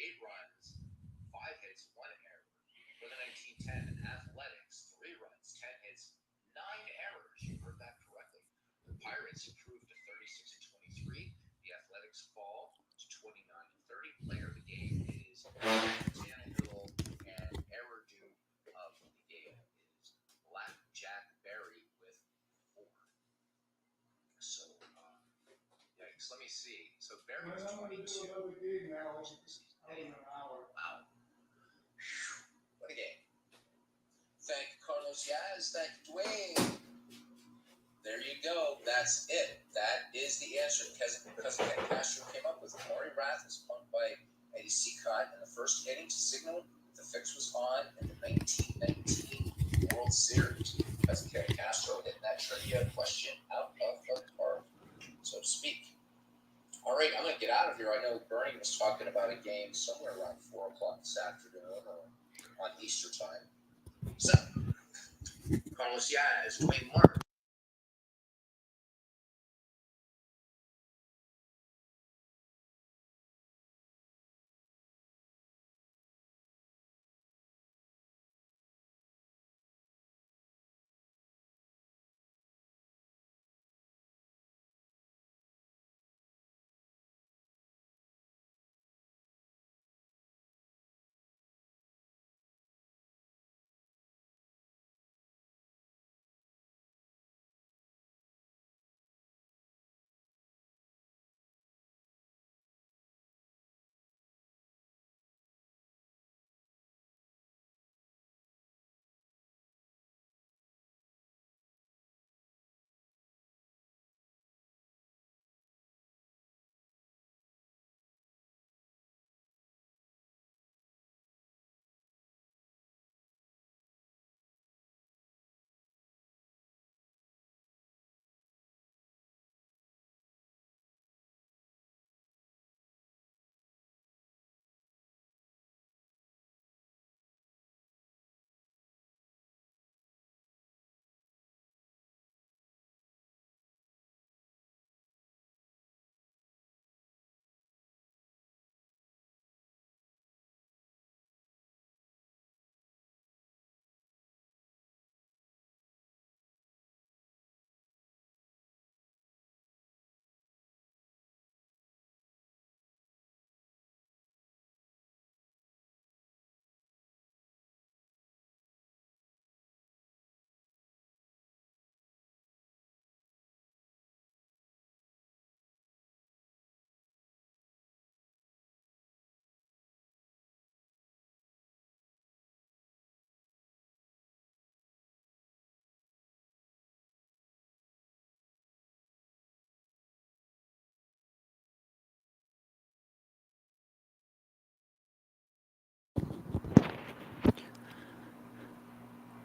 8 runs, 5 hits, 1 error. For the 1910 Athletics, 3 runs, 10 hits, 9 errors. You heard that correctly. The Pirates improved to 36 and 23. The Athletics fall to 29 and 30. Player of the game is Tannehill, and error due of the game is Black Jack Berry with 4. So, yikes. Let me see. So Berry was 22. Wow. What a game. Thank you, Carlos Yaz. Thank you, Dwayne. There you go. That's it. That is the answer Cousin Ken Castro came up with. Maury Rath was punked by Eddie Seacott in the first inning to signal the fix was on in the 1919 World Series. Cousin Ken Castro hitting that trivia question out of the park, so to speak. All right, I'm going to get out of here. I know Bernie was talking about a game somewhere around 4 o'clock this afternoon or on Easter time. So, Carlos Yaz, Dwayne Martin.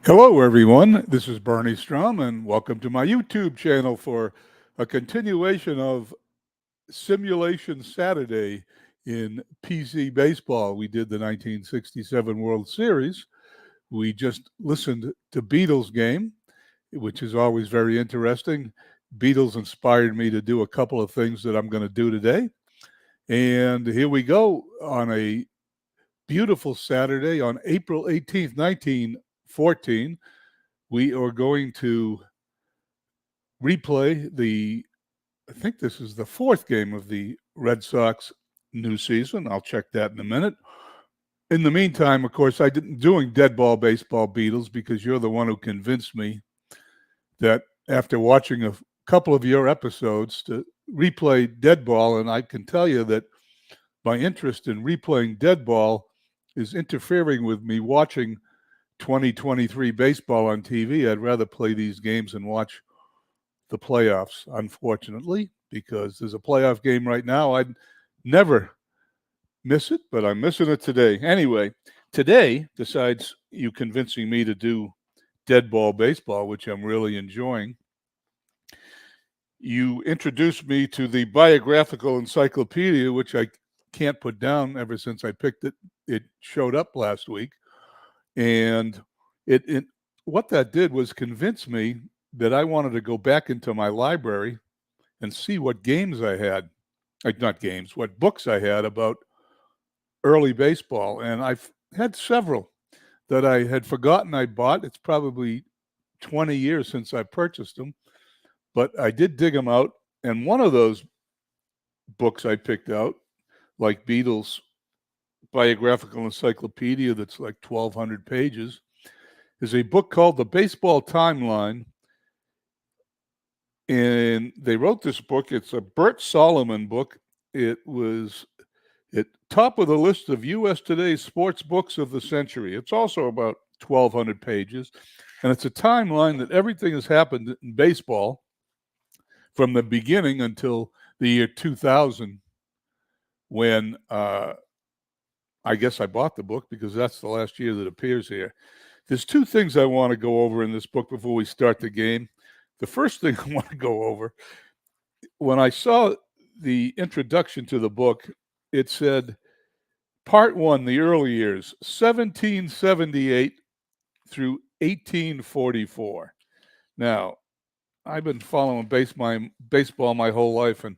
Hello, everyone. This is Bernie Strom, and welcome to my YouTube channel for a continuation of Simulation Saturday in PC Baseball. We did the 1967 World Series. We just listened to Beatles game, which is always very interesting. Beatles inspired me to do a couple of things that I'm going to do today. And here we go on a beautiful Saturday on April 18th, 1914. We are going to replay I think this is the 4th game of the Red Sox new season. I'll check that in a minute. In the meantime, of course, I didn't doing Dead Ball Baseball Beatles because you're the one who convinced me that after watching a couple of your episodes to replay Dead Ball, and I can tell you that my interest in replaying Dead Ball is interfering with me watching 2023 baseball on TV. I'd rather play these games and watch the playoffs, unfortunately, because there's a playoff game right now. I'd never miss it, but I'm missing it today. Anyway, today, besides you convincing me to do Dead Ball Baseball, which I'm really enjoying, you introduced me to the biographical encyclopedia, which I can't put down ever since I picked it. It showed up last week. And what that did was convince me that I wanted to go back into my library and see what games I had, not games, what books I had about early baseball, and I've had several that I had forgotten I bought. It's probably 20 years since I purchased them, but I did dig them out. And one of those books I picked out, like Beatles' biographical encyclopedia that's like 1,200 pages, is a book called The Baseball Timeline. And they wrote this book. It's a Bert Solomon book. It was at top of the list of U.S. Today's sports books of the century. It's also about 1,200 pages. And it's a timeline that everything has happened in baseball from the beginning until the year 2000, when I guess I bought the book because that's the last year that appears here. There's two things I want to go over in this book before we start the game. The first thing I want to go over, when I saw the introduction to the book, it said, Part 1, the early years, 1778 through 1844. Now, I've been following baseball my whole life, and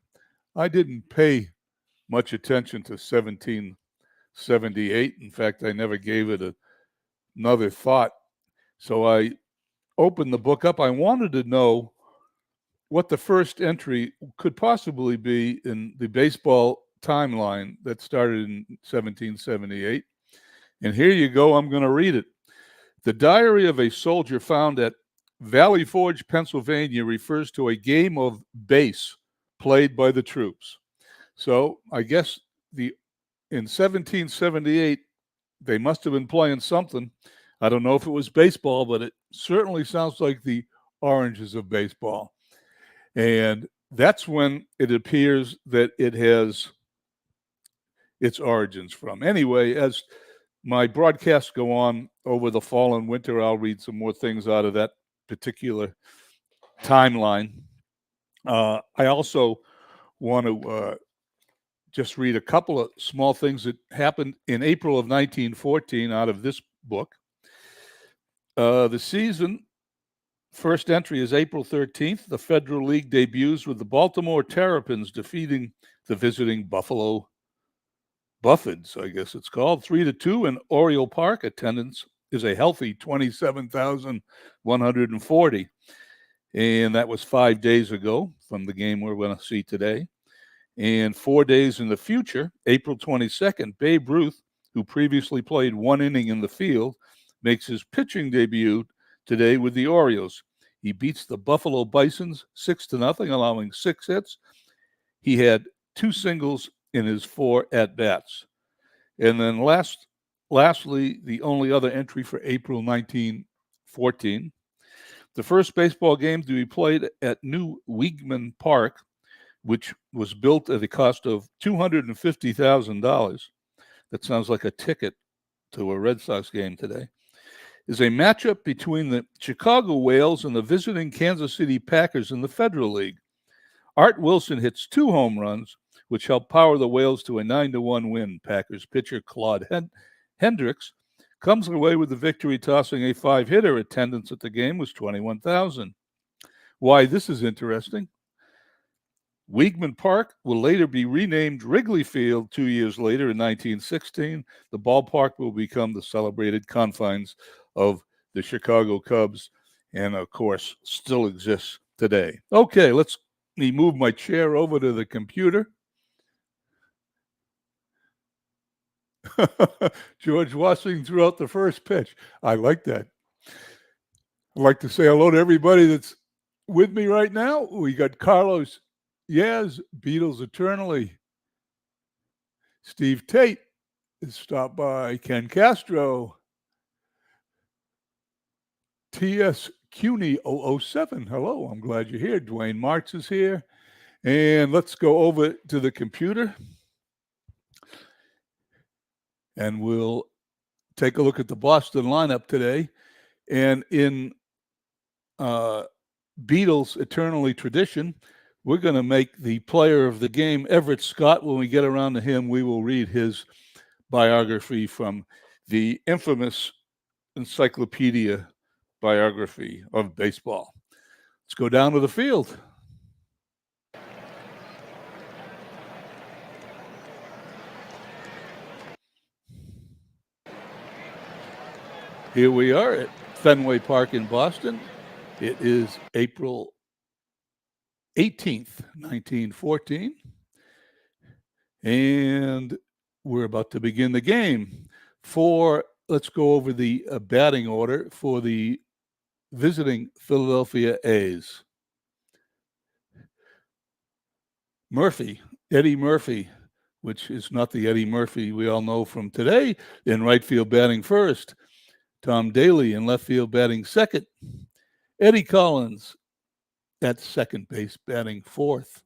I didn't pay much attention to 1778. In fact, I never gave it another thought. So I opened the book up. I wanted to know what the first entry could possibly be in the baseball timeline that started in 1778. And here you go. I'm going to read it. The diary of a soldier found at Valley Forge, Pennsylvania, refers to a game of base played by the troops. So I guess in 1778, they must have been playing something. I don't know if it was baseball, but it certainly sounds like the oranges of baseball. And that's when it appears that it has its origins from. Anyway, as my broadcasts go on over the fall and winter, I'll read some more things out of that particular timeline. I also want to just read a couple of small things that happened in April of 1914 out of this book. The season first entry is April 13th. The Federal League debuts with the Baltimore Terrapins defeating the visiting Buffalo Buffids, I guess it's called, 3-2 in Oriole Park. Attendance is a healthy 27,140. And that was 5 days ago from the game we're going to see today. And 4 days in the future, April 22nd, Babe Ruth, who previously played one inning in the field, makes his pitching debut today with the Orioles. He beats the Buffalo Bisons 6-0, allowing 6 hits. He had 2 singles in his 4 at-bats. And then lastly, the only other entry for April 1914, the first baseball game to be played at New Weigman Park, which was built at a cost of $250,000. That sounds like a ticket to a Red Sox game today, is a matchup between the Chicago Whales and the visiting Kansas City Packers in the Federal League. Art Wilson hits 2 home runs, which helped power the Whales to a 9-1 win. Packers pitcher Claude Hendricks comes away with the victory, tossing a 5-hitter. Attendance at the game was 21,000. Why this is interesting. Weigman Park will later be renamed Wrigley Field 2 years later in 1916. The ballpark will become the celebrated confines of the Chicago Cubs and, of course, still exists today. Okay, let me move my chair over to the computer. George Washington threw out the first pitch. I like that. I'd like to say hello to everybody that's with me right now. We got Carlos Yaz, Beatles Eternally. Steve Tate is stopped by. Ken Castro. T.S. CUNY 007. Hello, I'm glad you're here. Dwayne Martz is here. And let's go over to the computer. And we'll take a look at the Boston lineup today. And in Beatles Eternally tradition, we're going to make the player of the game Everett Scott. When we get around to him, we will read his biography from the infamous encyclopedia biography of baseball. Let's go down to the field. Here we are at Fenway Park in Boston. It is April 18th, 1914. And we're about to begin the game. Let's go over the batting order for the visiting Philadelphia A's. Eddie Murphy, which is not the Eddie Murphy we all know from today, in right field batting first. Tom Daly in left field batting second. Eddie Collins at second base batting fourth.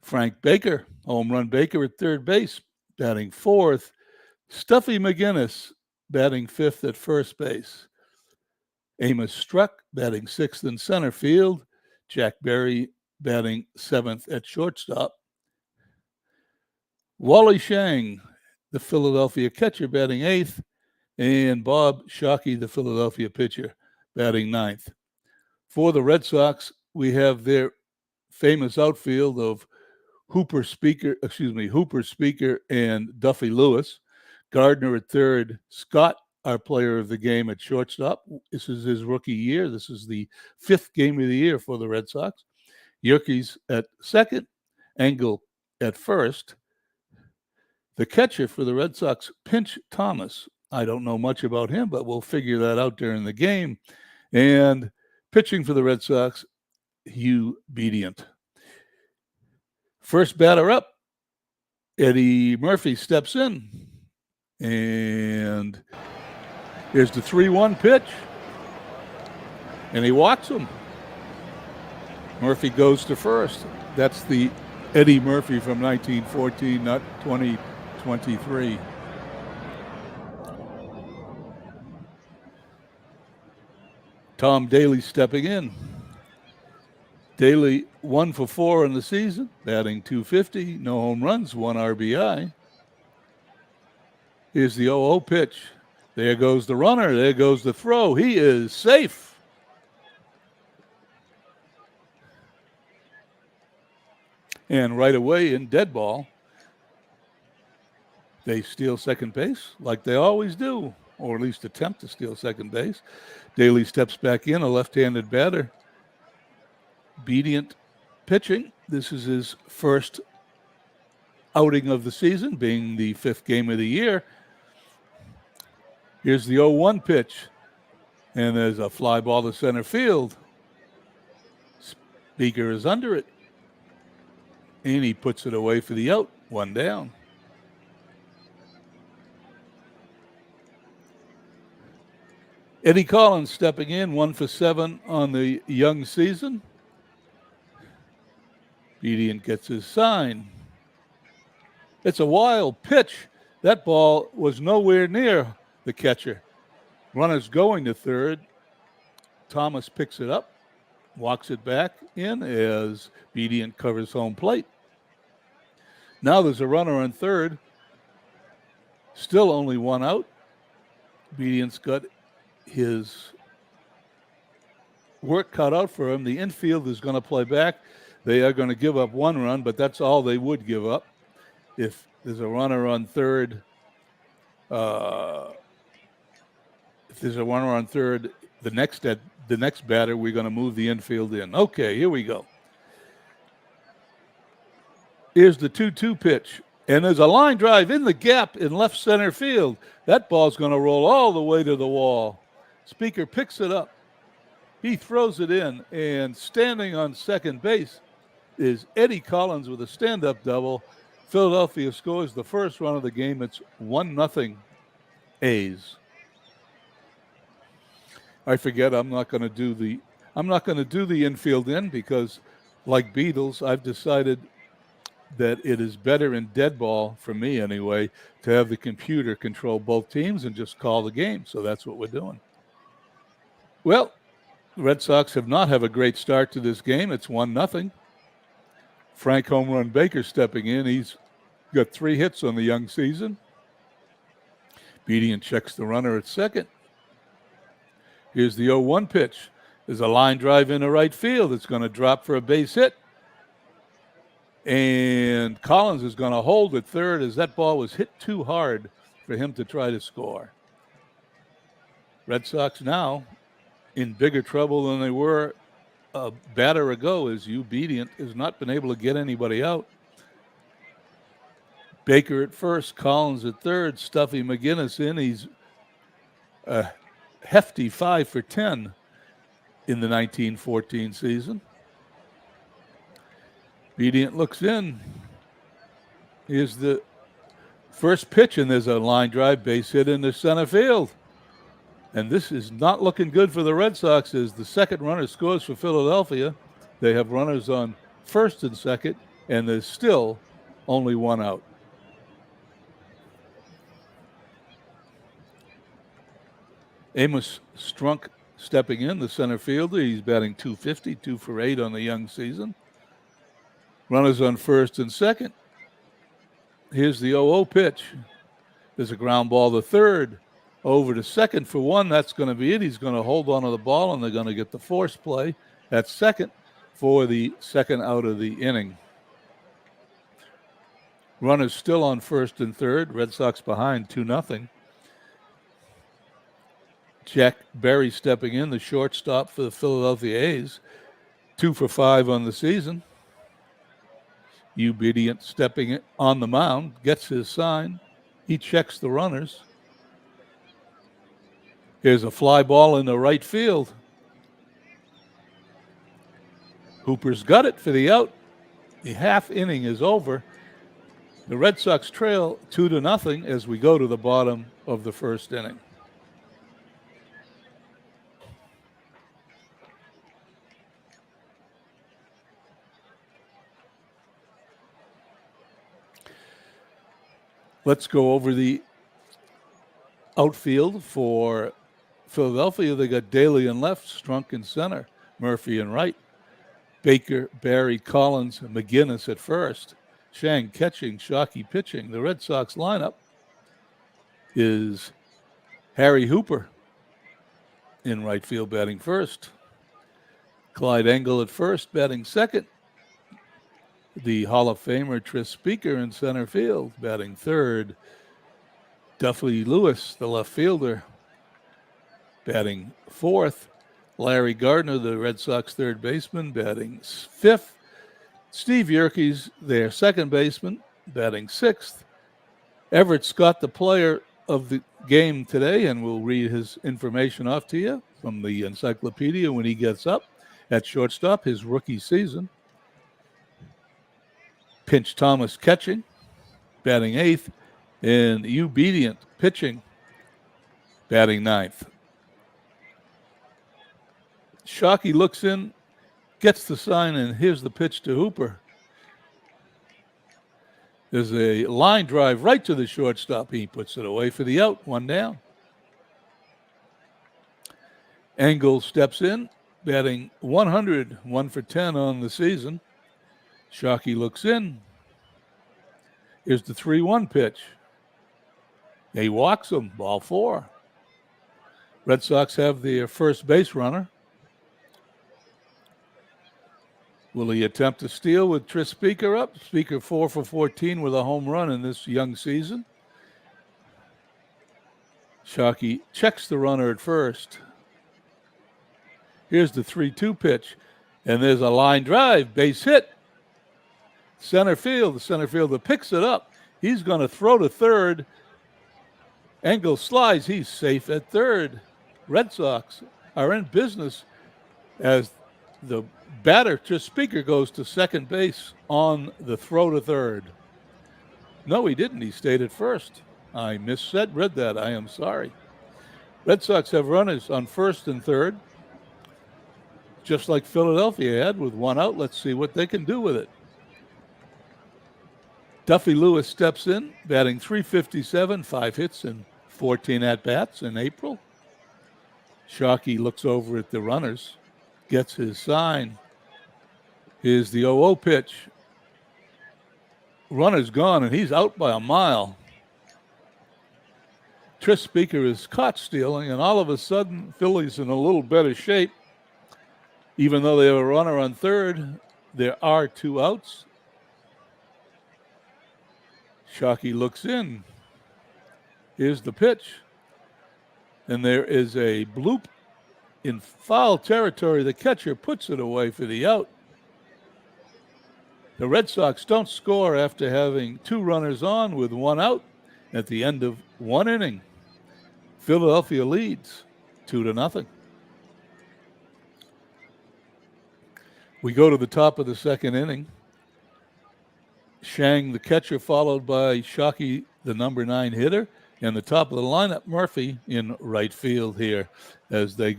Frank Baker, home run Baker at third base, batting fourth. Stuffy McGinnis batting fifth at first base. Amos Struck batting sixth in center field. Jack Berry batting seventh at shortstop. Wally Shang, the Philadelphia catcher, batting eighth. And Bob Shockey, the Philadelphia pitcher, batting ninth. For the Red Sox, we have their famous outfield of Hooper Speaker, and Duffy Lewis. Gardner at third. Scott, our player of the game, at shortstop. This is his rookie year. This is the fifth game of the year for the Red Sox. Yerkes at second. Engel at first. The catcher for the Red Sox, Pinch Thomas. I don't know much about him, but we'll figure that out during the game. And pitching for the Red Sox, Hugh Bedient. First batter up, Eddie Murphy steps in. And here's the 3-1 pitch. And he walks him. Murphy goes to first. That's the Eddie Murphy from 1914, not 2023. Tom Daly stepping in. Daly 1 for 4 in the season, batting .250, no home runs, 1 RBI. Here's the 0-0 pitch. There goes the runner. There goes the throw. He is safe. And right away in dead ball, they steal second base like they always do, or at least attempt to steal second base. Daly steps back in, a left-handed batter. Bedient pitching. This is his first outing of the season, being the fifth game of the year. Here's the 0-1 pitch. And there's a fly ball to center field. Speaker is under it. And he puts it away for the out. 1 down. Eddie Collins stepping in, 1 for 7 on the young season. Bedient gets his sign. It's a wild pitch. That ball was nowhere near the catcher. Runner's going to third. Thomas picks it up, walks it back in as Bedient covers home plate. Now there's a runner on third. Still only 1 out. Bedient's got his work cut out for him. The infield is going to play back. They are going to give up 1 run, but that's all they would give up. If there's a runner on third, the next batter, we're going to move the infield in. Okay, here we go. Here's the 2-2 pitch. And there's a line drive in the gap in left center field. That ball's going to roll all the way to the wall. Speaker picks it up. He throws it in, and standing on second base is Eddie Collins with a stand-up double. Philadelphia scores the first run of the game. It's 1-0 A's. I forget I'm not going to do the infield in because, like Beatles, I've decided that it is better in dead ball, for me anyway, to have the computer control both teams and just call the game. So that's what we're doing. Well, the Red Sox have not had a great start to this game. It's 1-0. Frank Home Run Baker stepping in. He's got 3 hits on the young season. Bedient checks the runner at second. Here's the 0-1 pitch. There's a line drive into right field. It's going to drop for a base hit. And Collins is going to hold at third as that ball was hit too hard for him to try to score. Red Sox now in bigger trouble than they were a batter ago, as Obedient has not been able to get anybody out. Baker at first, Collins at third, Stuffy McGinnis in. He's a hefty 5 for 10 in the 1914 season. Obedient looks in. Here's the first pitch, and there's a line drive base hit into center field. And this is not looking good for the Red Sox as the second runner scores for Philadelphia. They have runners on first and second, and there's still only one out. Amos Strunk stepping in, the center fielder. He's batting .250, 2 for 8 on the young season. Runners on first and second. Here's the 0-0 pitch. There's a ground ball to third. Over to second for 1. That's going to be it. He's going to hold on to the ball, and they're going to get the force play at second for the second out of the inning. Runners still on first and third. Red Sox behind 2-0. Jack Berry stepping in, the shortstop for the Philadelphia A's. 2 for 5 on the season. Obedient stepping on the mound, gets his sign. He checks the runners. Here's a fly ball in the right field. Hooper's got it for the out. The half inning is over. The Red Sox trail 2-0 as we go to the bottom of the first inning. Let's go over the outfield for Philadelphia. They got Daly in left, Strunk in center, Murphy in right, Baker, Barry, Collins, and McGinnis at first. Shang catching, Shockey pitching. The Red Sox lineup is Harry Hooper in right field batting first. Clyde Engel at first batting second. The Hall of Famer Tris Speaker in center field batting third. Duffy Lewis, the left fielder, batting fourth. Larry Gardner, the Red Sox third baseman, batting fifth. Steve Yerkes, their second baseman, batting sixth. Everett Scott, the player of the game today, and we'll read his information off to you from the encyclopedia when he gets up at shortstop, his rookie season. Pinch Thomas catching, batting eighth, and Obedient pitching, batting ninth. Shockey looks in, gets the sign, and here's the pitch to Hooper. There's a line drive right to the shortstop. He puts it away for the out, 1 down. Engel steps in, batting 100, 1 for 10 on the season. Shockey looks in. Here's the 3-1 pitch. He walks him, ball 4. Red Sox have their first base runner. Will he attempt to steal with Tris Speaker up? Speaker 4 for 14 with a home run in this young season. Shockey checks the runner at first. Here's the 3-2 pitch. And there's a line drive, base hit. Center field, the center fielder picks it up. He's going to throw to third. Engel slides, he's safe at third. Red Sox are in business as the batter to Speaker goes to second base on the throw to third. No, he didn't. He stayed at first. I read that. I am sorry. Red Sox have runners on first and third, just like Philadelphia had with 1 out. Let's see what they can do with it. Duffy Lewis steps in, batting .357, 5 hits and 14 at-bats in April. Shockey looks over at the runners, gets his sign. Here's the 0-0 pitch. Runner's gone, and he's out by a mile. Tris Speaker is caught stealing, and all of a sudden, Philly's in a little better shape. Even though they have a runner on third, there are 2 outs. Shockey looks in. Here's the pitch. and there is a bloop in foul territory. The catcher puts it away for the out. The Red Sox don't score after having 2 runners on with 1 out at the end of 1 inning. Philadelphia leads 2-0. We go to the top of the 2nd inning. Shang, the catcher, followed by Shockey, the number 9 hitter, and the top of the lineup, Murphy, in right field here, as they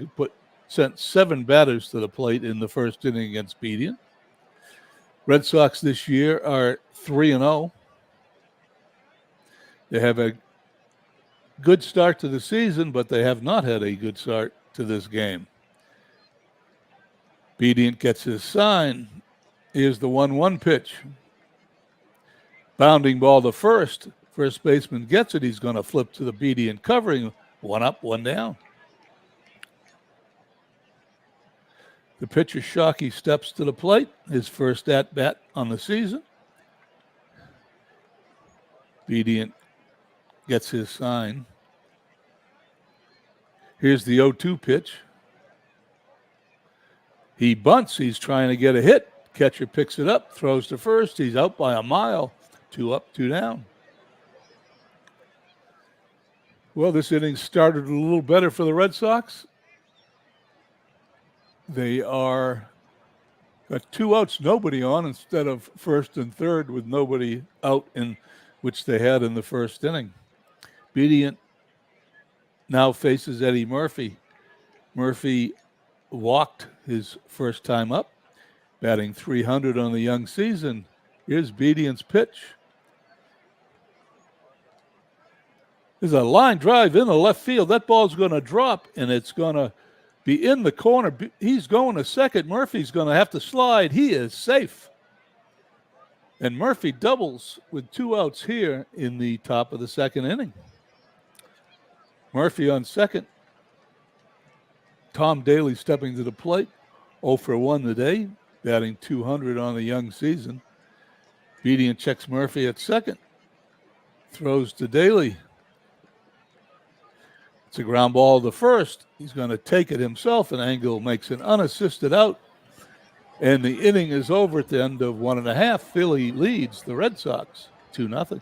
sent 7 batters to the plate in the 1st inning against Bedian. Red Sox this year are 3-0. They have a good start to the season, but they have not had a good start to this game. Bedian gets his sign. Here's the 1-1 pitch. Bounding ball to first. First baseman gets it. He's going to flip to the Bedian covering. 1 up, 1 down. The pitcher, Shockey, steps to the plate. His first at-bat on the season. Bedian gets his sign. Here's the 0-2 pitch. He bunts. He's trying to get a hit. Catcher picks it up, throws to first. He's out by a mile. 2 up, 2 down. Well, this inning started a little better for the Red Sox. They got 2 outs, nobody on, instead of 1st and 3rd with nobody out, in which they had in the 1st inning. Bedian now faces Eddie Murphy. Murphy walked his first time up, batting .300 on the young season. Here's Bedian's pitch. There's a line drive in the left field. That ball's going to drop, and it's going to be in the corner. He's going to second. Murphy's going to have to slide. He is safe. And Murphy doubles with 2 outs here in the top of the 2nd inning. Murphy on second. Tom Daly stepping to the plate. 0 for 1 today, batting .200 on the young season. Bedian checks Murphy at second. Throws to Daly. It's a ground ball to first. He's going to take it himself, and Angle makes an unassisted out. And the inning is over at the end of 1.5. Philly leads the Red Sox 2-0.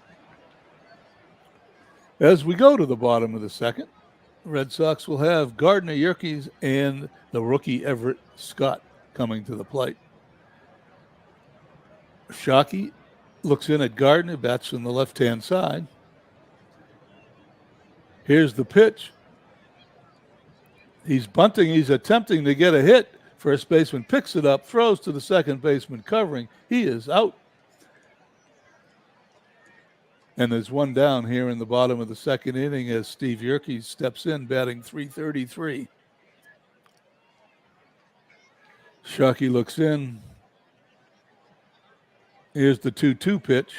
As we go to the bottom of the 2nd, the Red Sox will have Gardner, Yerkes, and the rookie Everett Scott coming to the plate. Shockey looks in at Gardner, bats on the left-hand side. Here's the pitch. He's bunting. He's attempting to get a hit. First baseman picks it up, throws to the second baseman covering. He is out. And there's 1 down here in the bottom of the 2nd inning as Steve Yerkes steps in, batting .333. Shockey looks in. Here's the 2-2 pitch.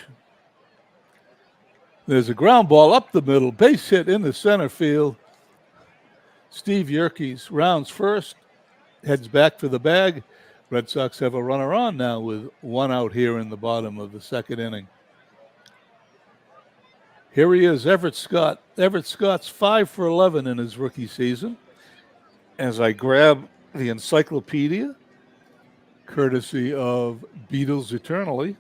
There's a ground ball up the middle, base hit in the center field. Steve Yerkes rounds first, heads back for the bag. Red Sox have a runner on now with 1 out here in the bottom of the 2nd inning. Here he is, Everett Scott. Everett Scott's 5 for 11 in his rookie season. As I grab the encyclopedia, courtesy of Beatles Eternally,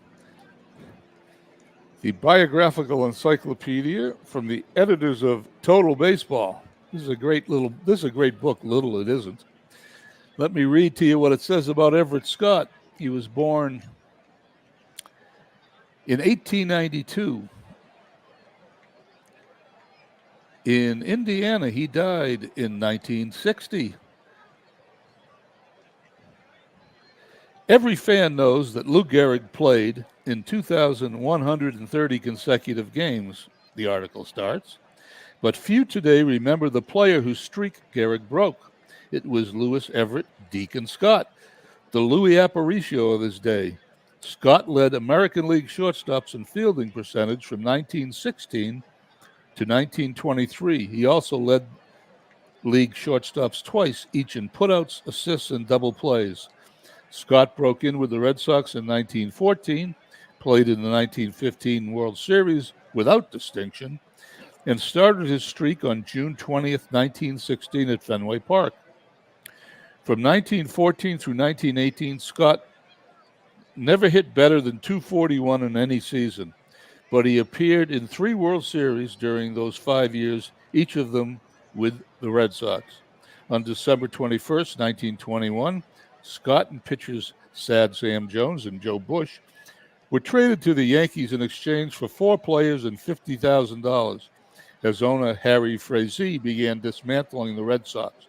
the biographical encyclopedia from the editors of Total Baseball. This is a great book, little it isn't. Let me read to you what it says about Everett Scott. He was born in 1892. In Indiana, he died in 1960. Every fan knows that Lou Gehrig played in 2,130 consecutive games, the article starts. But few today remember the player whose streak Gehrig broke. It was Louis Everett Deacon Scott, the Louis Aparicio of his day. Scott led American League shortstops in fielding percentage from 1916 to 1923. He also led league shortstops twice, each in putouts, assists, and double plays. Scott broke in with the Red Sox in 1914, played in the 1915 World Series without distinction, and started his streak on June 20th, 1916 at Fenway Park. From 1914 through 1918, Scott never hit better than .241 in any season, but he appeared in 3 World Series during those 5 years, each of them with the Red Sox. On December 21st, 1921, Scott and pitchers Sad Sam Jones and Joe Bush were traded to the Yankees in exchange for 4 players and $50,000 as owner Harry Frazee began dismantling the Red Sox.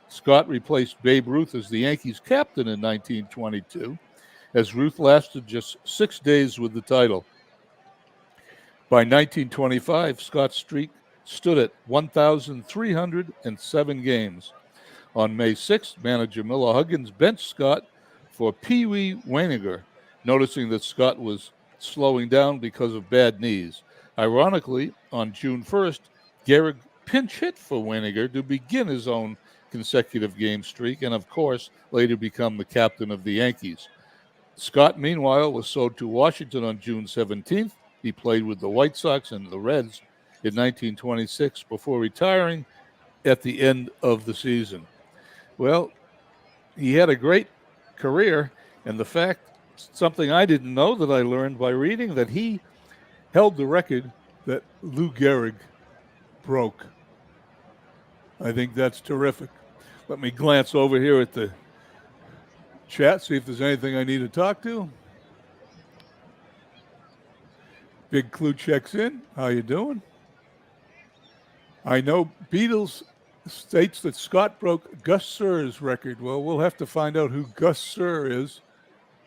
Scott replaced Babe Ruth as the Yankees' captain in 1922, as Ruth lasted just 6 days with the title. By 1925, Scott's streak stood at 1,307 games. On May 6th, manager Miller Huggins benched Scott for Pee Wee Waniger, noticing that Scott was slowing down because of bad knees. Ironically, on June 1st, Gehrig pinch hit for Waniger to begin his own consecutive game streak and, of course, later become the captain of the Yankees. Scott, meanwhile, was sold to Washington on June 17th. He played with the White Sox and the Reds in 1926 before retiring at the end of the season. Well, he had a great career, and the fact, something I didn't know that I learned by reading, that he held the record that Lou Gehrig broke. I think that's terrific. Let me glance over here at the chat, see if there's anything I need to talk to. Big Clue checks in. How you doing? I know Beatles states that Scott broke Gus Sirr's record. Well, we'll have to find out who Gus Sir is,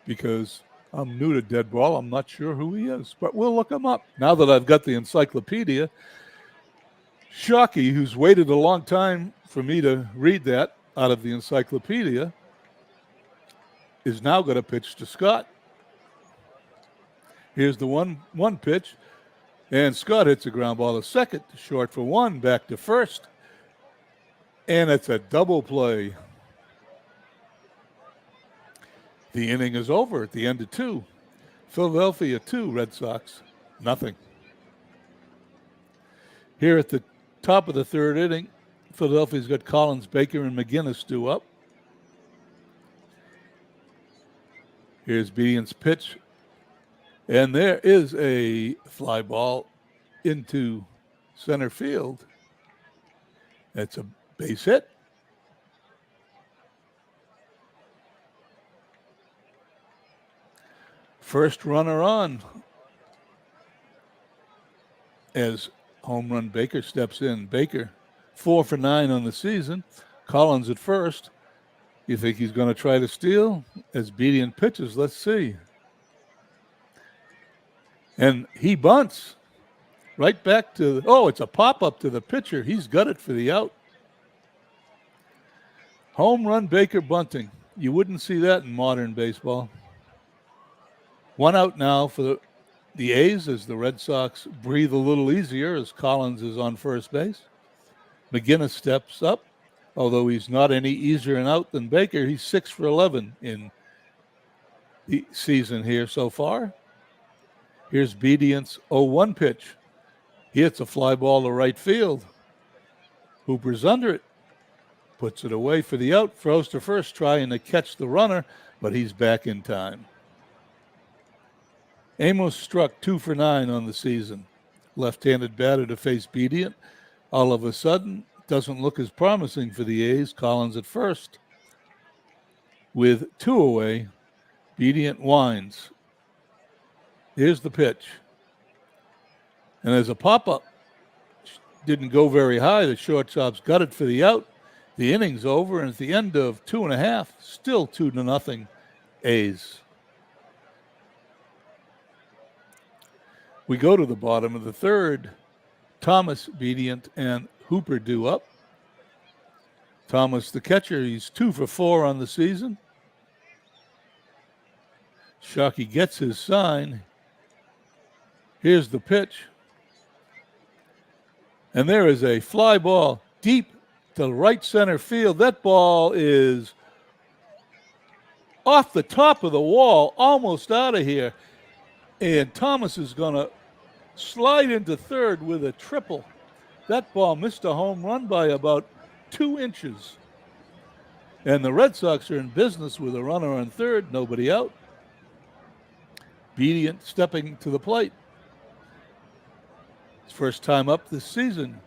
because I'm new to dead ball. I'm not sure who he is, but we'll look him up. Now that I've got the encyclopedia, Shockey, who's waited a long time for me to read that out of the encyclopedia, is now going to pitch to Scott. Here's the one pitch, and Scott hits a ground ball to second, short for 1, back to first, and it's a double play. The inning is over at the end of 2. Philadelphia 2, Red Sox nothing. Here at the top of the 3rd inning, Philadelphia's got Collins, Baker, and McGinnis due up. Here's Bedian's pitch, and there is a fly ball into center field. That's a base hit. First runner on as home run Baker steps in. Baker 4 for 9 on the season. Collins at first. You think he's going to try to steal? As Bedian pitches, let's see. And he bunts right back to, it's a pop-up to the pitcher. He's got it for the out. Home run Baker bunting. You wouldn't see that in modern baseball. 1 out now for the A's as the Red Sox breathe a little easier as Collins is on first base. McGinnis steps up. Although he's not any easier an out than Baker, he's 6 for 11 in the season here so far. Here's Bedian's 0-1 pitch. He hits a fly ball to right field. Hooper's under it. Puts it away for the out. Throws to first, trying to catch the runner, but he's back in time. Amos struck 2 for 9 on the season. Left-handed batter to face Bedian. All of a sudden, doesn't look as promising for the A's. Collins at first. With 2 away, Bedian winds. Here's the pitch. And as a pop-up, didn't go very high. The shortstop's got it for the out. The inning's over, and at the end of 2.5, still 2-0 A's. We go to the bottom of the 3rd. Thomas, Bedian, and Hooper due up. Thomas, the catcher, he's 2 for 4 on the season. Shockey gets his sign. Here's the pitch. And there is a fly ball deep to right center field. That ball is off the top of the wall, almost out of here. And Thomas is going to slide into third with a triple. That ball missed a home run by about 2 inches. And the Red Sox are in business with a runner on third, nobody out. Bedient stepping to the plate. His first time up this season.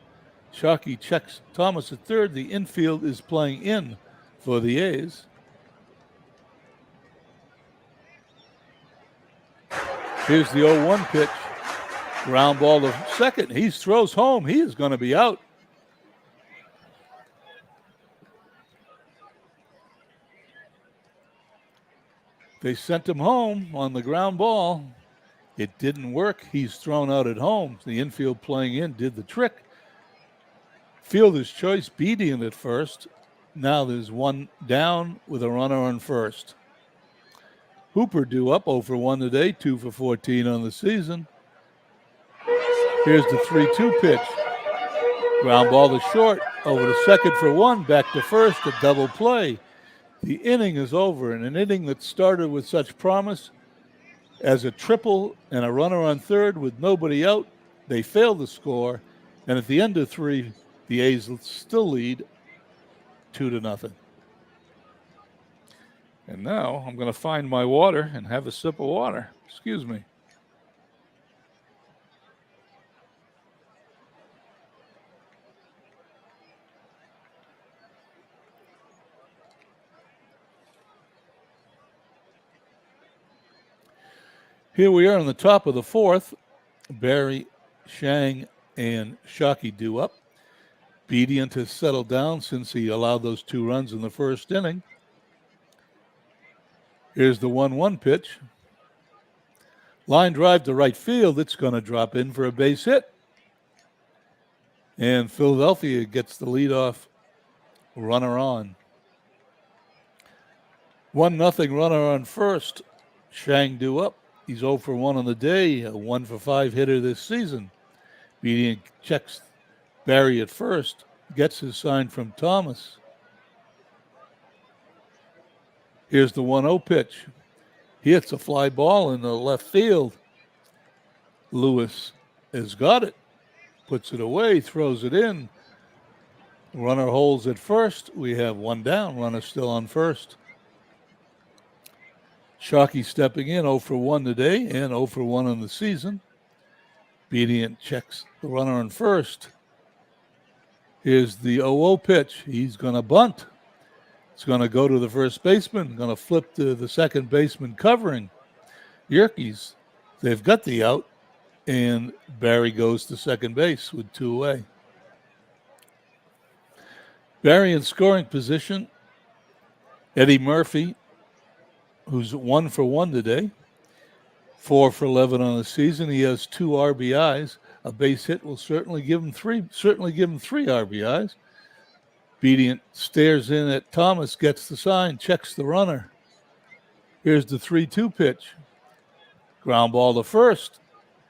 Shockey checks Thomas at third. The infield is playing in for the A's. Here's the 0-1 pitch. Ground ball to second. He throws home. He is going to be out. They sent him home on the ground ball. It didn't work. He's thrown out at home. The infield playing in did the trick. Fielder's choice, Bedient at first. Now there's one down with a runner on first. Hooper due up 0 for 1 today, 2 for 14 on the season. Here's the 3-2 pitch. Ground ball to short, over to second for 1, back to first, a double play. The inning is over, and an inning that started with such promise as a triple and a runner on third with nobody out. They failed to score, and at the end of 3, the A's still lead 2-0. And now I'm going to find my water and have a sip of water. Excuse me. Here we are on the top of the 4th. Barry, Shang, and Shockey due up. Bedient has settled down since he allowed those 2 runs in the first inning. Here's the 1-1 pitch. Line drive to right field. It's going to drop in for a base hit. And Philadelphia gets the leadoff runner on. 1-0 runner on first. Shang due up. He's 0 for 1 on the day, a 1 for 5 hitter this season. Bedient checks Barry at first, gets his sign from Thomas. Here's the 1-0 pitch. He hits a fly ball in the left field. Lewis has got it, puts it away, throws it in. Runner holds at first. We have 1 down, runner still on first. Shockey stepping in 0 for 1 today and 0 for 1 on the season. Bedient checks the runner on first. Here's the 0-0 pitch. He's going to bunt. It's going to go to the first baseman, going to flip to the second baseman covering. Yerkes, they've got the out, and Barry goes to second base with 2 away. Barry in scoring position. Eddie Murphy, who's 1 for 1 today, 4 for 11 on the season. He has 2 RBIs. A base hit will certainly give him 3 RBIs. Bedient stares in at Thomas, gets the sign, checks the runner. Here's the 3-2 pitch. Ground ball to first.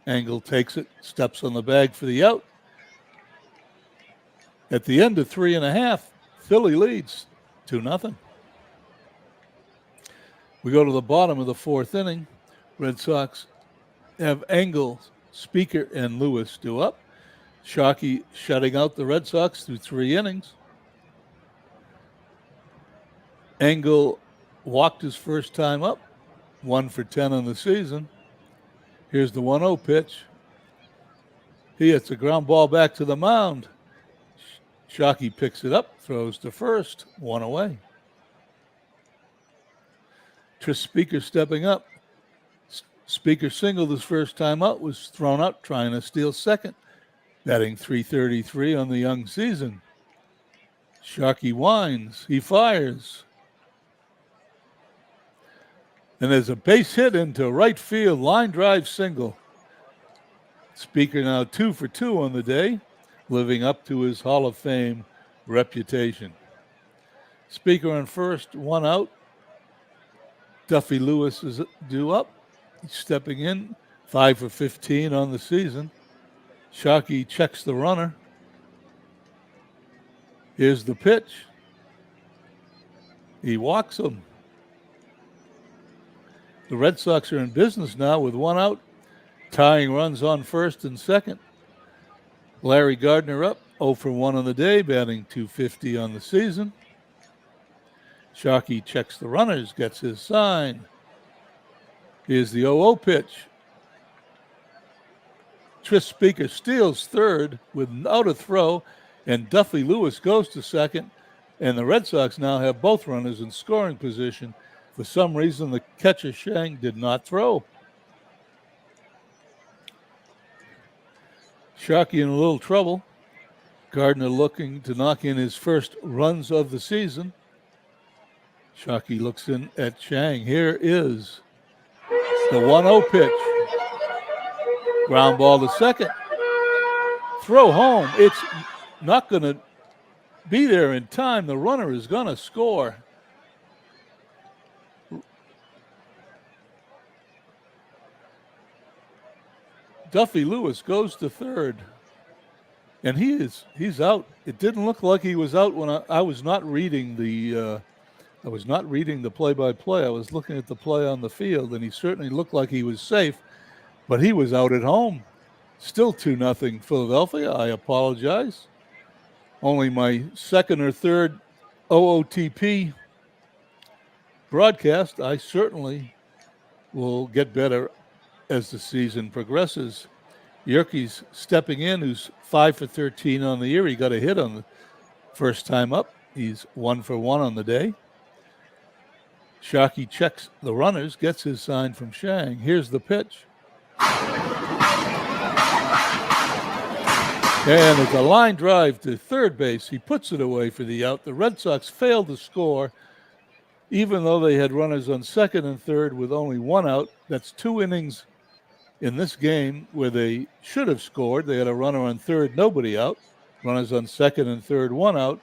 Engel takes it, steps on the bag for the out. At the end of 3.5, Philly leads 2-0. We go to the bottom of the 4th inning. Red Sox have Engel, Speaker, and Lewis due up. Shockey shutting out the Red Sox through 3 innings. Engel walked his first time up, 1 for 10 on the season. Here's the 1-0 pitch. He hits a ground ball back to the mound. Shockey picks it up, throws to first, 1 away. Tris Speaker stepping up. Speaker singled his first time out, was thrown out trying to steal second. Batting .333 on the young season. Shockey winds. He fires. And there's a base hit into right field. Line drive single. Speaker now 2 for 2 on the day, living up to his Hall of Fame reputation. Speaker on first, 1 out. Duffy Lewis is due up. He's stepping in, 5 for 15 on the season. Shockey checks the runner. Here's the pitch. He walks him. The Red Sox are in business now with 1 out, tying runs on first and second. Larry Gardner up 0 for 1 on the day, batting .250 on the season. Sharkey checks the runners, gets his sign. Here's the 0-0 pitch. Tris Speaker steals third without a throw, and Duffy Lewis goes to second, and the Red Sox now have both runners in scoring position. For some reason, the catcher Shang did not throw. Sharkey in a little trouble. Gardner looking to knock in his first runs of the season. Sharkey looks in at Shang. Here is the 1-0 pitch. Ground ball to second. Throw home. It's not going to be there in time. The runner is going to score. Duffy Lewis goes to third, and he's out. It didn't look like he was out when I was not reading the play-by-play. I was looking at the play on the field, and he certainly looked like he was safe, but he was out at home. Still 2-0 Philadelphia. I apologize. Only my second or third OOTP broadcast. I certainly will get better as the season progresses. Yerke's stepping in, who's 5 for 13 on the year. He got a hit on the first time up. He's 1 for 1 on the day. Sharkey checks the runners, gets his sign from Shang. Here's the pitch. And it's a line drive to third base. He puts it away for the out. The Red Sox failed to score, even though they had runners on second and third with only one out. That's 2 innings in this game where they should have scored. They had a runner on third, nobody out. Runners on second and third, 1 out.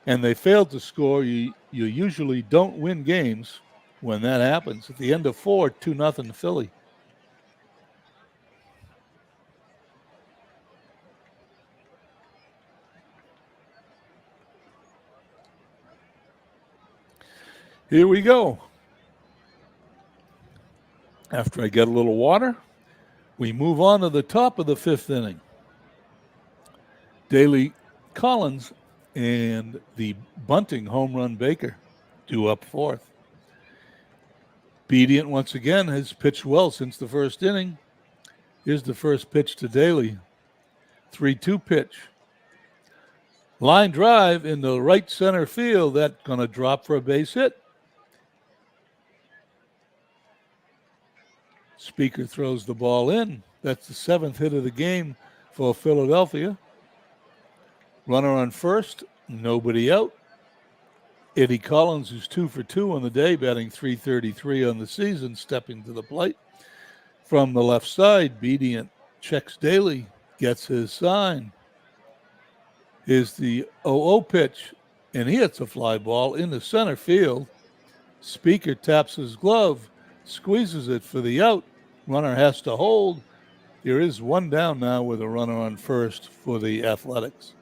And they failed to score. You usually don't win games when that happens. At the end of 4, 2-0 Philly. Here we go. After I get a little water, we move on to the top of the 5th inning. Daley Collins and the bunting home run Baker due up 4th. Bedient once again has pitched well since the first inning. Here's the first pitch to Daley. 3-2 pitch. Line drive in the right center field. That's going to drop for a base hit. Speaker throws the ball in. That's the 7th hit of the game for Philadelphia. Runner on first, nobody out. Eddie Collins, who's 2 for 2 on the day, batting .333 on the season, stepping to the plate. From the left side, Bedient checks Daley, gets his sign. Here's the 0-0 pitch, and he hits a fly ball into center field. Speaker taps his glove, squeezes it for the out. Runner has to hold. There is 1 down now with a runner on first for the Athletics.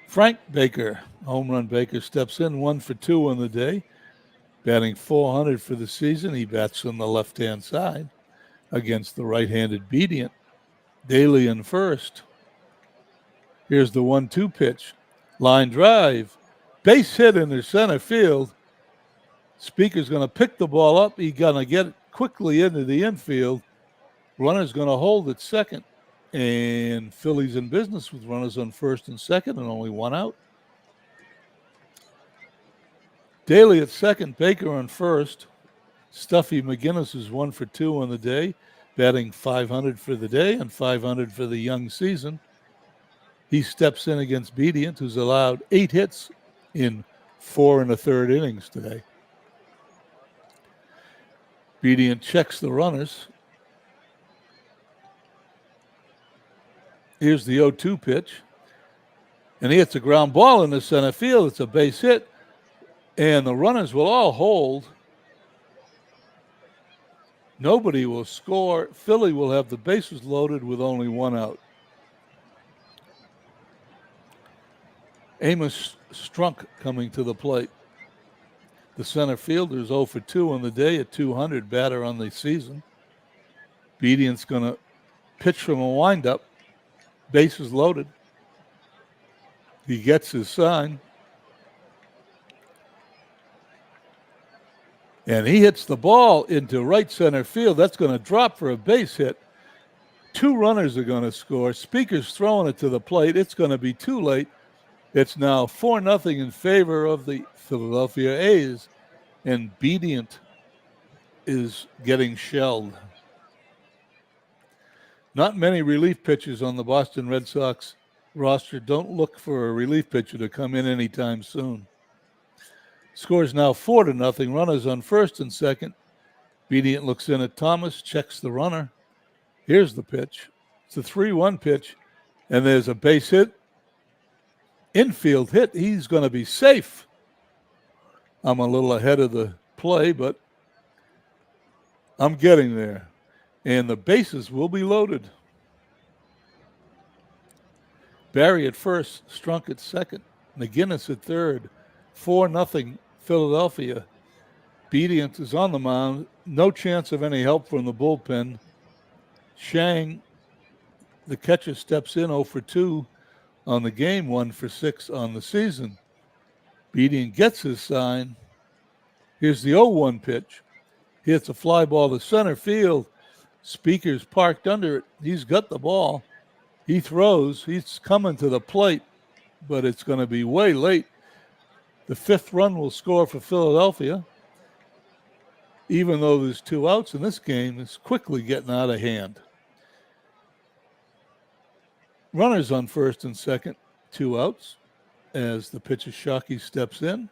Frank Baker, home run Baker, steps in 1 for 2 on the day, batting .400 for the season. He bats on the left-hand side against the right-handed Bedient. Daley in first. Here's the 1-2 pitch. Line drive. Base hit in the center field. Speaker's going to pick the ball up. He's going to get it quickly into the infield. Runner's going to hold at second. And Philly's in business with runners on first and second and only 1 out. Daley at second, Baker on first. Stuffy McGinnis is 1 for 2 on the day, batting .500 for the day and .500 for the young season. He steps in against Bedient, who's allowed 8 hits in 4 1/3 innings today. Bedient checks the runners. Here's the 0-2 pitch. And he hits a ground ball in the center field. It's a base hit. And the runners will all hold. Nobody will score. Philly will have the bases loaded with only 1 out. Amos Strunk coming to the plate. The center fielder is 0 for 2 on the day, a .200 batter on the season. Bedient's going to pitch from a windup. Bases loaded. He gets his sign. And he hits the ball into right center field. That's going to drop for a base hit. 2 runners are going to score. Speaker's throwing it to the plate. It's going to be too late. It's now 4-0 in favor of the Philadelphia A's. And Bedient is getting shelled. Not many relief pitchers on the Boston Red Sox roster. Don't look for a relief pitcher to come in anytime soon. Score's now 4-0. Runners on first and second. Bedient looks in at Thomas, checks the runner. Here's the pitch. It's a 3-1 pitch, and there's a base hit. Infield hit. He's going to be safe. I'm a little ahead of the play, but I'm getting there. And the bases will be loaded. Barry at first, Strunk at second, McGinnis at third. 4-0 Philadelphia. Bedient is on the mound. No chance of any help from the bullpen. Shang, the catcher, steps in 0 for 2 on the game, 1 for 6 on the season. Bedient gets his sign. Here's the 0-1 pitch. He hits a fly ball to center field. Speaker's parked under it. He's got the ball. He throws. He's coming to the plate, but it's going to be way late. The 5th run will score for Philadelphia, even though there's 2 outs in this game. It's quickly getting out of hand. Runners on first and second, 2 outs as the pitcher Shockey steps in.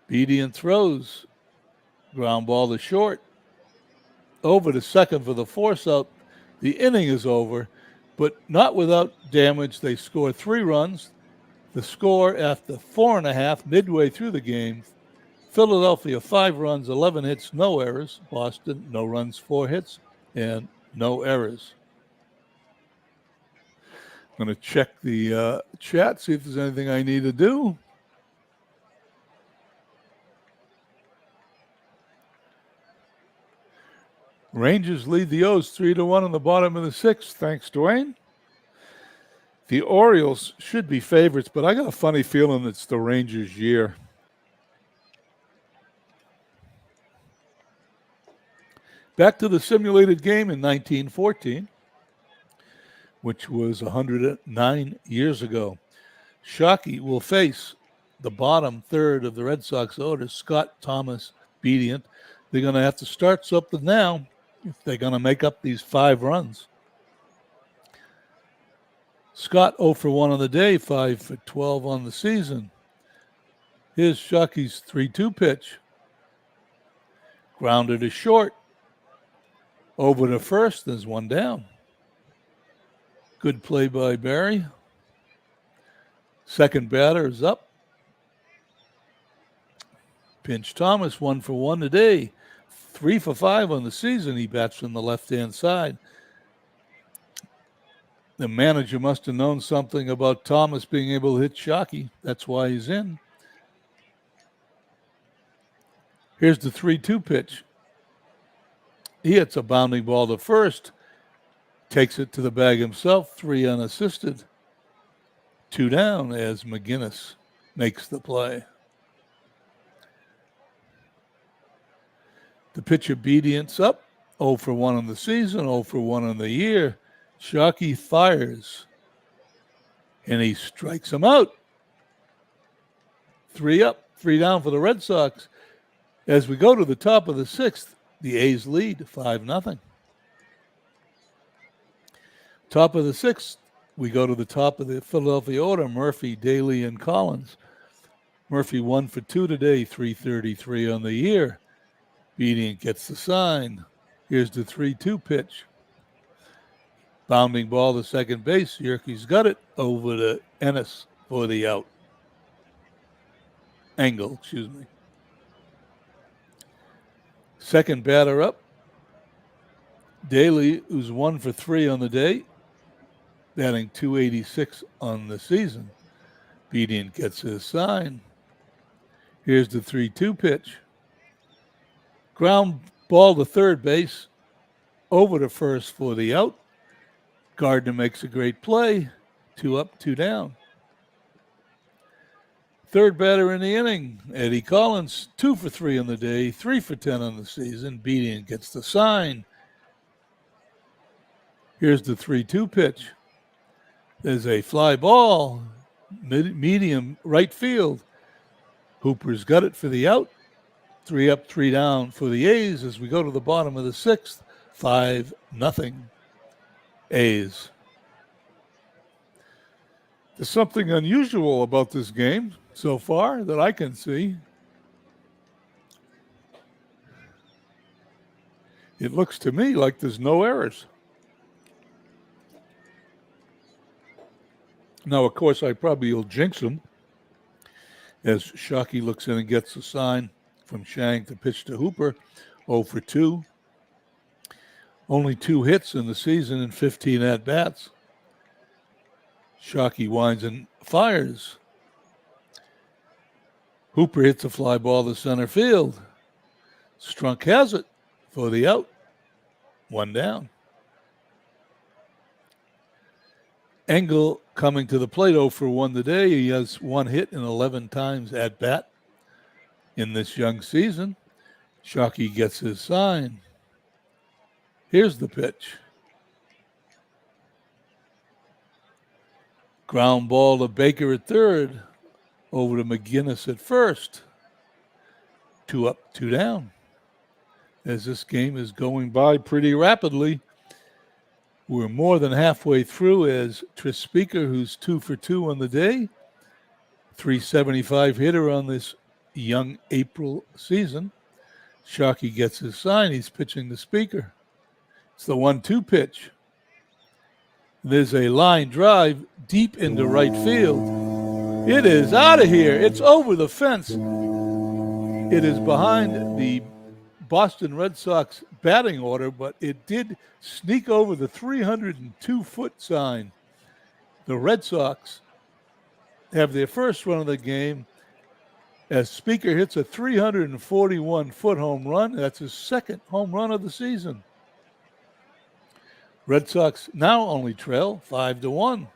Bedient throws. Ground ball to short. Over to second for the force out. The inning is over, but not without damage. They score 3 runs. The score after 4.5 midway through the game. Philadelphia 5 runs, 11 hits, no errors. Boston, no runs, 4 hits, and no errors. I'm going to check the chat, see if there's anything I need to do. Rangers lead the O's 3-1 in the bottom of the 6th. Thanks, Dwayne. The Orioles should be favorites, but I got a funny feeling it's the Rangers' year. Back to the simulated game in 1914, which was 109 years ago. Shockey will face the bottom third of the Red Sox order, Scott, Thomas, Bedient. They're going to have to start something now if they're going to make up these 5 runs. Scott 0 for 1 on the day, 5 for 12 on the season. Here's Shockey's 3-2 pitch. Grounder to short. Over to first, there's 1 down. Good play by Barry. Second batter is up. Pinch Thomas, 1 for 1 today. 3 for 5 on the season. He bats from the left-hand side. The manager must have known something about Thomas being able to hit Shockey. That's why he's in. Here's the 3-2 pitch. He hits a bounding ball to first. Takes it to the bag himself. 3 unassisted. 2 down as McGinnis makes the play. The pitcher Bedient's up. 0 for 1 on the season, 0 for 1 on the year. Shockey fires. And he strikes him out. 3 up, 3 down for the Red Sox. As we go to the top of the 6th, the A's lead 5-0. Top of the 6th, we go to the top of the Philadelphia order, Murphy, Daly, and Collins. Murphy 1 for 2 today, 333 on the year. Bedient gets the sign. Here's the 3-2 pitch. Bounding ball to second base. Yerke's got it over to Ennis for the out. Engel, excuse me. Second batter up. Daly, who's 1 for 3 on the day, batting .286 on the season. Bedient gets his sign. Here's the 3-2 pitch. Ground Ball to third base, over to first for the out. Gardner makes a great play. 2 up, 2 down. Third batter in the inning, Eddie Collins, 2 for 3 on the day, 3 for 10 on the season. Beedian gets the sign. Here's the 3-2 pitch. There's a fly ball, medium right field. Hooper's got it for the out. 3 up, 3 down for the A's as we go to the bottom of the 6th. 5-0 A's. There's something unusual about this game so far that I can see. It looks to me like there's no errors. Now, of course, I probably will jinx him as Shockey looks in and gets a sign from Shang to pitch to Hooper. 0 for 2. Only 2 hits in the season and 15 at-bats. Shockey winds and fires. Hooper hits a fly ball to center field. Strunk has it for the out. 1 down. Engel coming to the plate 0 for 1 today. He has 1 hit and 11 times at bat in this young season. Shockey gets his sign. Here's the pitch. Ground ball to Baker at third. Over to McGinnis at first. 2 up, 2 down. As this game is going by pretty rapidly, we're more than halfway through as Tris Speaker, who's 2 for 2 on the day, 375 hitter on this young April season. Shockey gets his sign. He's pitching the Speaker. It's the 1-2 pitch. There's a line drive deep into right field. It is out of here. It's over the fence. It is behind the Boston Red Sox batting order, but it did sneak over the 302-foot sign. The Red Sox have their first run of the game as Speaker hits a 341-foot home run. That's his second home run of the season. Red Sox now only trail 5-1.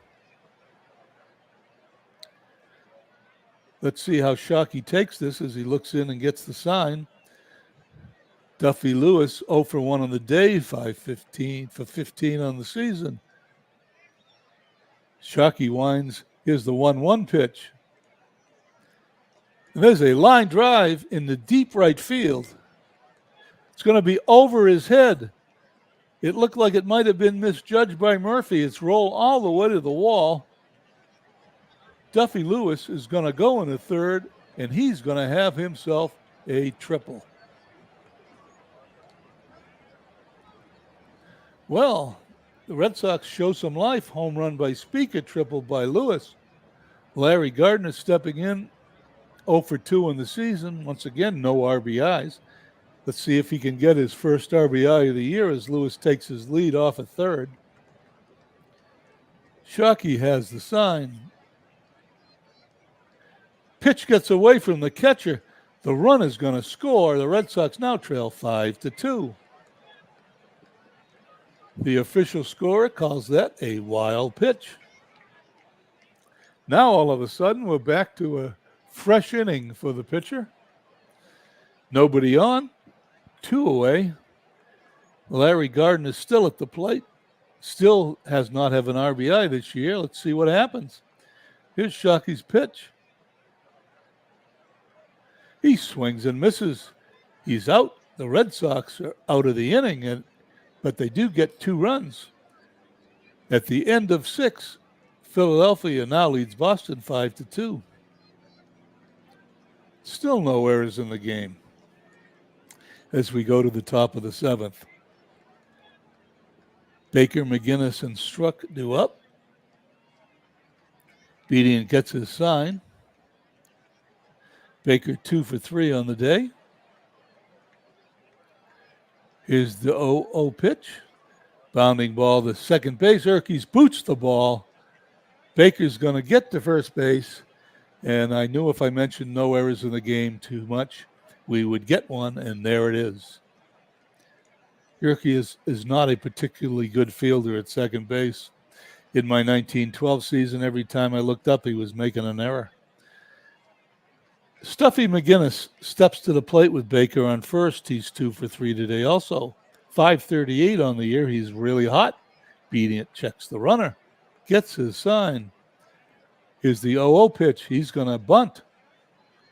Let's see how Shockey takes this as he looks in and gets the sign. Duffy Lewis 0 for 1 on the day, 5-15 for 15 on the season. Shockey winds. Here's the 1-1 pitch. And there's a line drive in the deep right field. It's going to be over his head. It looked like it might have been misjudged by Murphy. It's rolled all the way to the wall. Duffy Lewis is going to go in the third, and he's going to have himself a triple. Well, the Red Sox show some life. Home run by Speaker, triple by Lewis. Larry Gardner stepping in, 0 for 2 in the season. Once again, no RBIs. Let's see if he can get his first RBI of the year as Lewis takes his lead off at third. Shockey has the sign. Pitch gets away from the catcher. The run is going to score. The Red Sox now trail 5-2. The official scorer calls that a wild pitch. Now, all of a sudden, we're back to a fresh inning for the pitcher. Nobody on, 2 away. Larry Gardner is still at the plate. Still has not have an RBI this year. Let's see what happens. Here's Shockey's pitch. He swings and misses. He's out. The Red Sox are out of the inning, but they do get 2 runs. At the end of 6, Philadelphia now leads Boston 5-2. Still no errors in the game as we go to the top of the 7th. Baker, McGinnis, and Struck due up. Beedian gets his sign. Baker 2 for 3 on the day. Here's the 0-0 pitch. Bounding ball to second base. Erkes boots the ball. Baker's going to get to first base. And I knew if I mentioned no errors in the game too much, we would get one, and there it is. Yerke is not a particularly good fielder at second base. In my 1912 season, every time I looked up, he was making an error. Stuffy McGinnis steps to the plate with Baker on first. He's 2 for 3 today also. 538 on the year. He's really hot. Obedient checks the runner. Gets his sign. Here's the 0-0 pitch. He's going to bunt.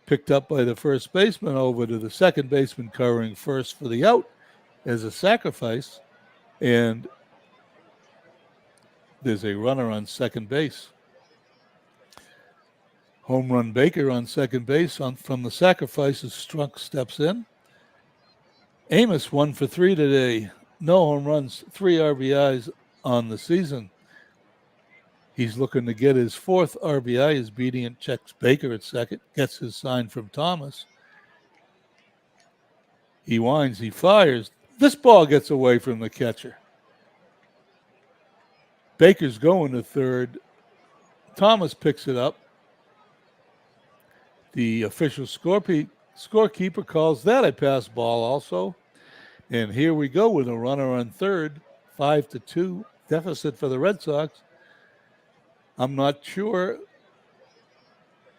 Picked up by the first baseman over to the second baseman covering first for the out as a sacrifice. And there's a runner on second base. Home run Baker on second base from the sacrifice as Strunk steps in. Amos 1 for 3 today. No home runs, 3 RBIs on the season. He's looking to get his 4th RBI as Obedient checks Baker at second, gets his sign from Thomas. He winds, he fires. This ball gets away from the catcher. Baker's going to third. Thomas picks it up. The official scorekeeper calls that a pass ball also. And here we go with a runner on third. 5-2 deficit for the Red Sox. I'm not sure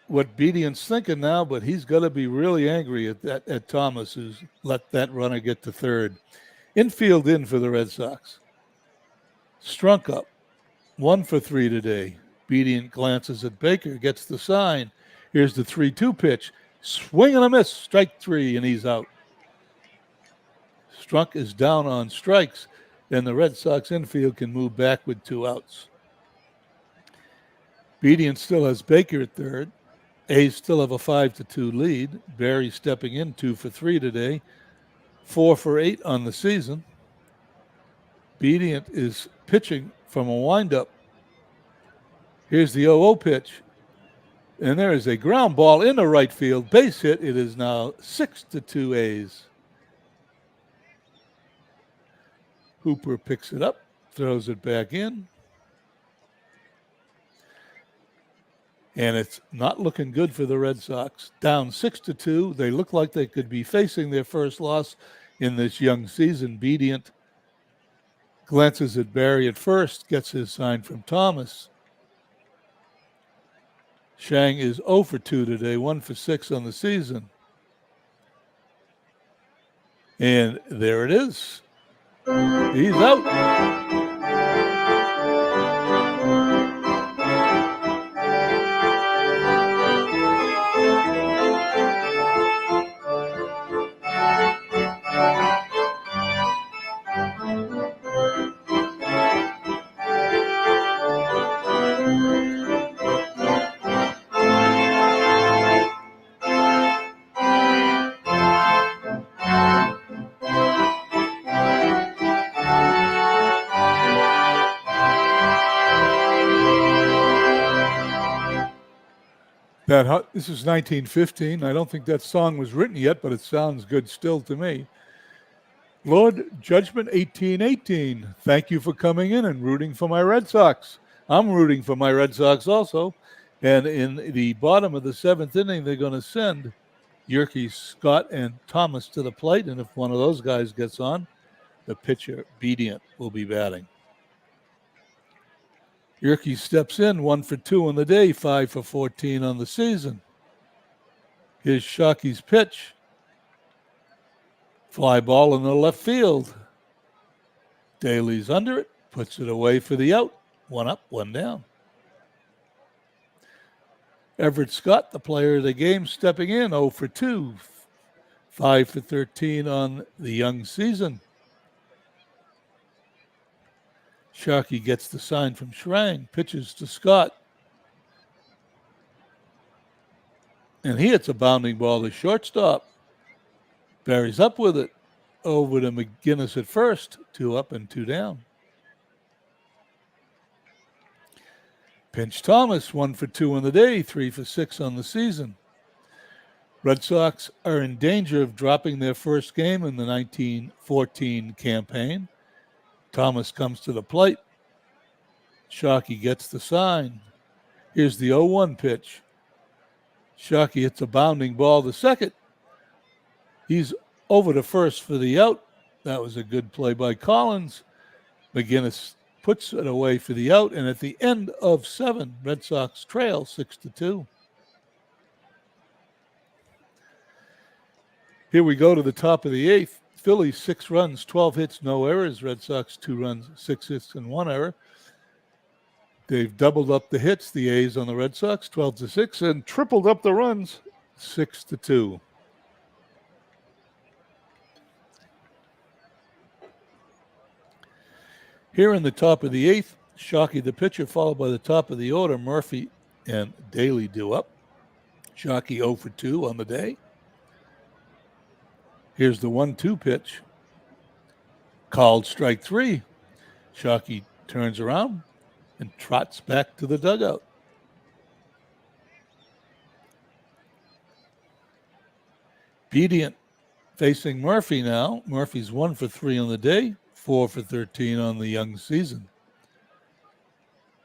what Obedient's thinking now, but he's got to be really angry at Thomas, who's let that runner get to third. Infield in for the Red Sox. Strunk up. 1 for 3 today. Obedient glances at Baker, gets the sign. Here's the 3-2 pitch. Swing and a miss. Strike 3, and he's out. Strunk is down on strikes, and the Red Sox infield can move back with 2 outs. Obedient still has Baker at third. A's still have a 5-2 lead. Barry stepping in 2 for 3 today. 4 for 8 on the season. Obedient is pitching from a windup. Here's the 0-0 pitch. And there is a ground ball in the right field. Base hit. It is now 6-2 A's. Hooper picks it up, throws it back in. And it's not looking good for the Red Sox. Down 6-2. They look like they could be facing their first loss in this young season. Obedient glances at Barry at first, gets his sign from Thomas. Shang is 0 for 2 today, 1 for 6 on the season. And there it is. He's out. This is 1915. I don't think that song was written yet, but it sounds good still to me. Lord Judgment 1818, thank you for coming in and rooting for my Red Sox. I'm rooting for my Red Sox also. And in the bottom of the 7th inning, they're going to send Yerke, Scott, and Thomas to the plate. And if one of those guys gets on, the pitcher, Obedient, will be batting. Yerke steps in, 1 for 2 on the day, 5 for 14 on the season. Here's Shockey's pitch. Fly ball in the left field. Daly's under it, puts it away for the out. 1 up, 1 down. Everett Scott, the player of the game, stepping in, 0 for 2. 5 for 13 on the young season. Sharkey gets the sign from Schrang, pitches to Scott. And he hits a bounding ball to shortstop. Barry's up with it. Over to McGinnis at first. 2 up and 2 down. Pinch Thomas, 1 for 2 on the day, 3 for 6 on the season. Red Sox are in danger of dropping their first game in the 1914 campaign. Thomas comes to the plate. Shockey gets the sign. Here's the 0-1 pitch. Shockey hits a bounding ball to second. He's over to first for the out. That was a good play by Collins. McGinnis puts it away for the out, and at the end of 7, Red Sox trail 6-2. Here we go to the top of the 8th. Phillies 6 runs, 12 hits, no errors. Red Sox 2 runs, 6 hits, and 1 error. They've doubled up the hits, the A's on the Red Sox, 12-6, and tripled up the runs, 6-2. Here in the top of the 8th, Shockey the pitcher, followed by the top of the order, Murphy and Daly due up. Shockey 0 for 2 on the day. Here's the 1-2 pitch. Called strike 3. Shockey turns around and trots back to the dugout. Bedient facing Murphy now. Murphy's 1 for 3 on the day, 4 for 13 on the young season.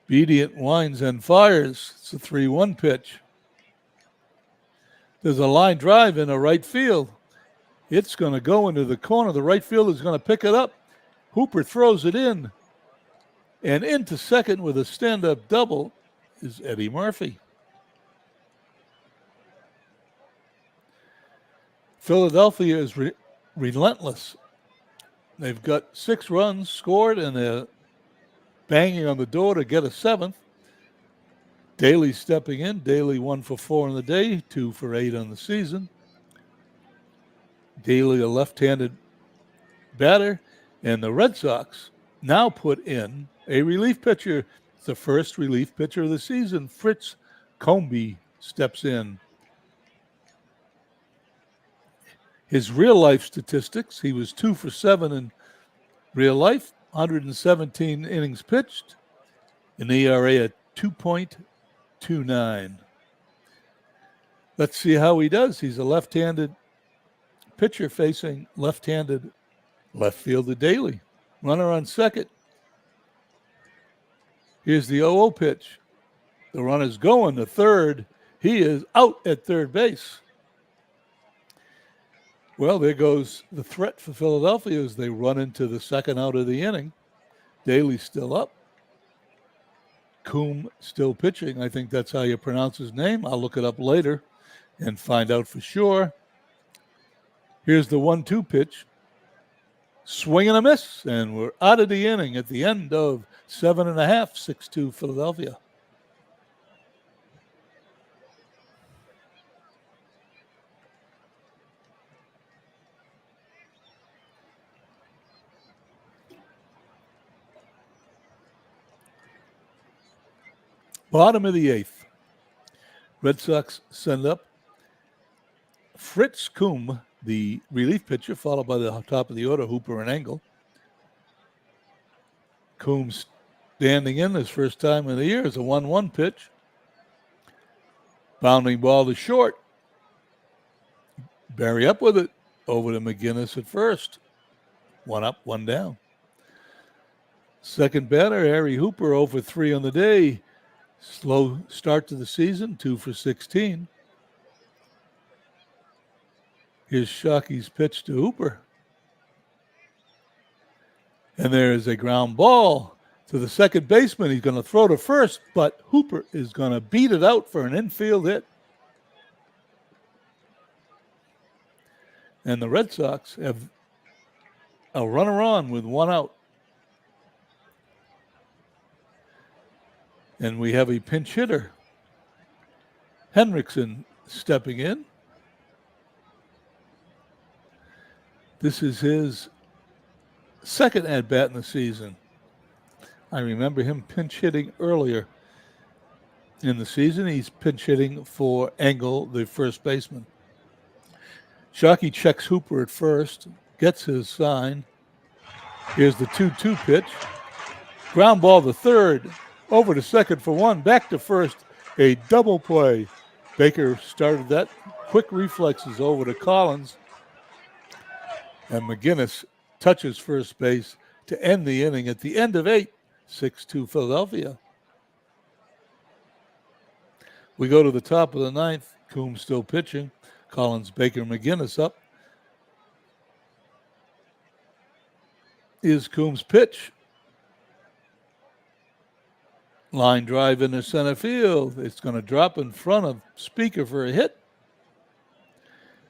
Bedient winds and fires. It's a 3-1 pitch. There's a line drive in a right field. It's going to go into the corner. The right fielder is going to pick it up. Hooper throws it in. And into second with a stand-up double is Eddie Murphy. Philadelphia is relentless. They've got 6 runs scored, and they're banging on the door to get a 7th. Daly stepping in. Daly 1 for 4 on the day, 2 for 8 on the season. Daly, a left-handed batter, and the Red Sox now put in a relief pitcher. It's the first relief pitcher of the season. Fritz Comby steps in. His real-life statistics, he was 2 for 7 in real life, 117 innings pitched, an ERA at 2.29. Let's see how he does. He's a left-handed pitcher facing left-handed left fielder Daly. Runner on second. Here's the 0-0 pitch. The runner's going to third. He is out at third base. Well, there goes the threat for Philadelphia as they run into the second out of the inning. Daly's still up. Coombe still pitching. I think that's how you pronounce his name. I'll look it up later and find out for sure. Here's the 1-2 pitch. Swing and a miss, and we're out of the inning at the end of 7.5, 6-2 Philadelphia. Bottom of the 8th. Red Sox send up Fritz Coombe, the relief pitcher, followed by the top of the order, Hooper and Engel. Coombe standing in his first time of the year is a 1-1 pitch. Bounding ball to short. Barry up with it. Over to McGinnis at first. 1 up, 1 down. Second batter, Harry Hooper, 0 for 3 on the day. Slow start to the season, 2 for 16. Here's Shockey's pitch to Hooper. And there is a ground ball to the second baseman. He's going to throw to first, but Hooper is going to beat it out for an infield hit. And the Red Sox have a runner on with 1 out. And we have a pinch hitter. Henriksen stepping in. This is his second at-bat in the season. I remember him pinch hitting earlier in the season. He's pinch hitting for Engel, the first baseman. Shockey checks Hooper at first, gets his sign. Here's the 2-2 pitch. Ground ball to third, over to second for 1, back to first, a double play. Baker started that. Quick reflexes over to Collins. And McGinnis touches first base to end the inning at the end of 8, 6-2 Philadelphia. We go to the top of the 9th. Coombe still pitching. Collins, Baker, McGinnis up. Is Coombs' pitch. Line drive into center field. It's going to drop in front of Speaker for a hit.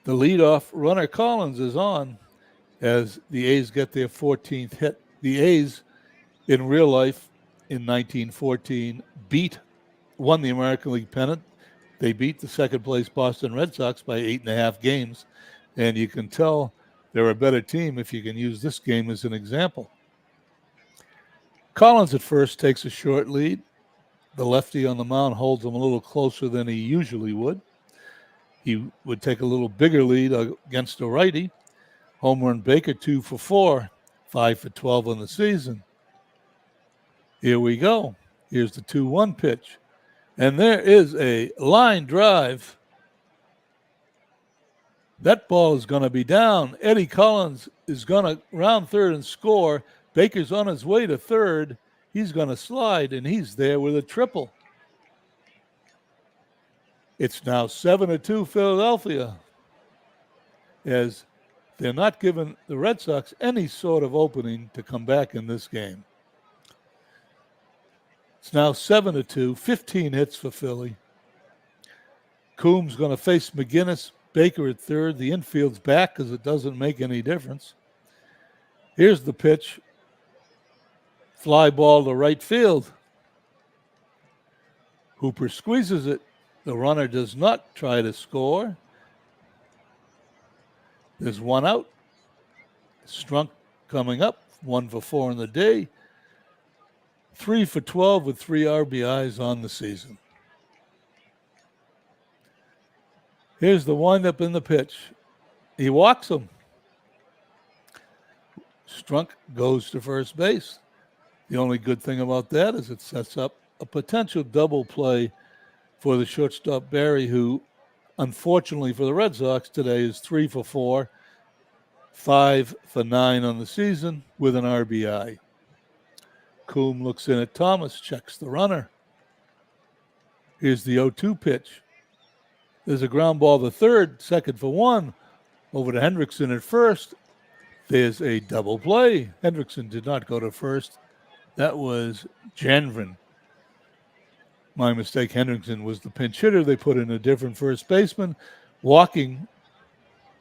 The leadoff runner Collins is on as the A's get their 14th hit. The A's, in real life, in 1914, won the American League pennant. They beat the second-place Boston Red Sox by 8.5 games, and you can tell they're a better team if you can use this game as an example. Collins at first takes a short lead. The lefty on the mound holds him a little closer than he usually would. He would take a little bigger lead against a righty. Home run Baker 2 for 4, 5 for 12 on the season. Here we go. Here's the 2-1 pitch. And there is a line drive. That ball is going to be down. Eddie Collins is going to round third and score. Baker's on his way to third. He's going to slide, and he's there with a triple. It's now 7-2 Philadelphia, as they're not giving the Red Sox any sort of opening to come back in this game. It's now 7-2, 15 hits for Philly. Coombs going to face McGinnis, Baker at third. The infield's back because it doesn't make any difference. Here's the pitch. Fly ball to right field. Hooper squeezes it. The runner does not try to score. There's one out. Strunk coming up, 1 for 4 in the day. 3 for 12 with 3 RBIs on the season. Here's the windup in the pitch. He walks him. Strunk goes to first base. The only good thing about that is it sets up a potential double play for the shortstop Barry, who, unfortunately for the Red Sox today, is 3 for 4, 5 for 9 on the season with an RBI. Coombs looks in at Thomas, checks the runner. Here's the 0-2 pitch. There's a ground ball to third, 2nd for 1, over to Hendrickson at first. There's a double play. Hendrickson did not go to first. That was Janvrin. My mistake. Hendrickson was the pinch hitter. They put in a different first baseman. Walking,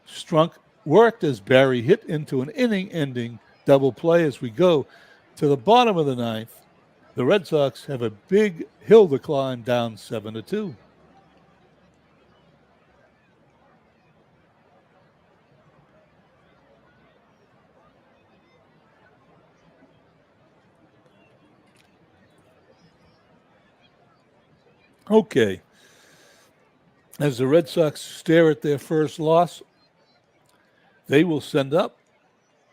Strunk worked as Barry hit into an inning-ending double play as we go to the bottom of the 9th. The Red Sox have a big hill to climb, down 7-2. Okay. As the Red Sox stare at their first loss, they will send up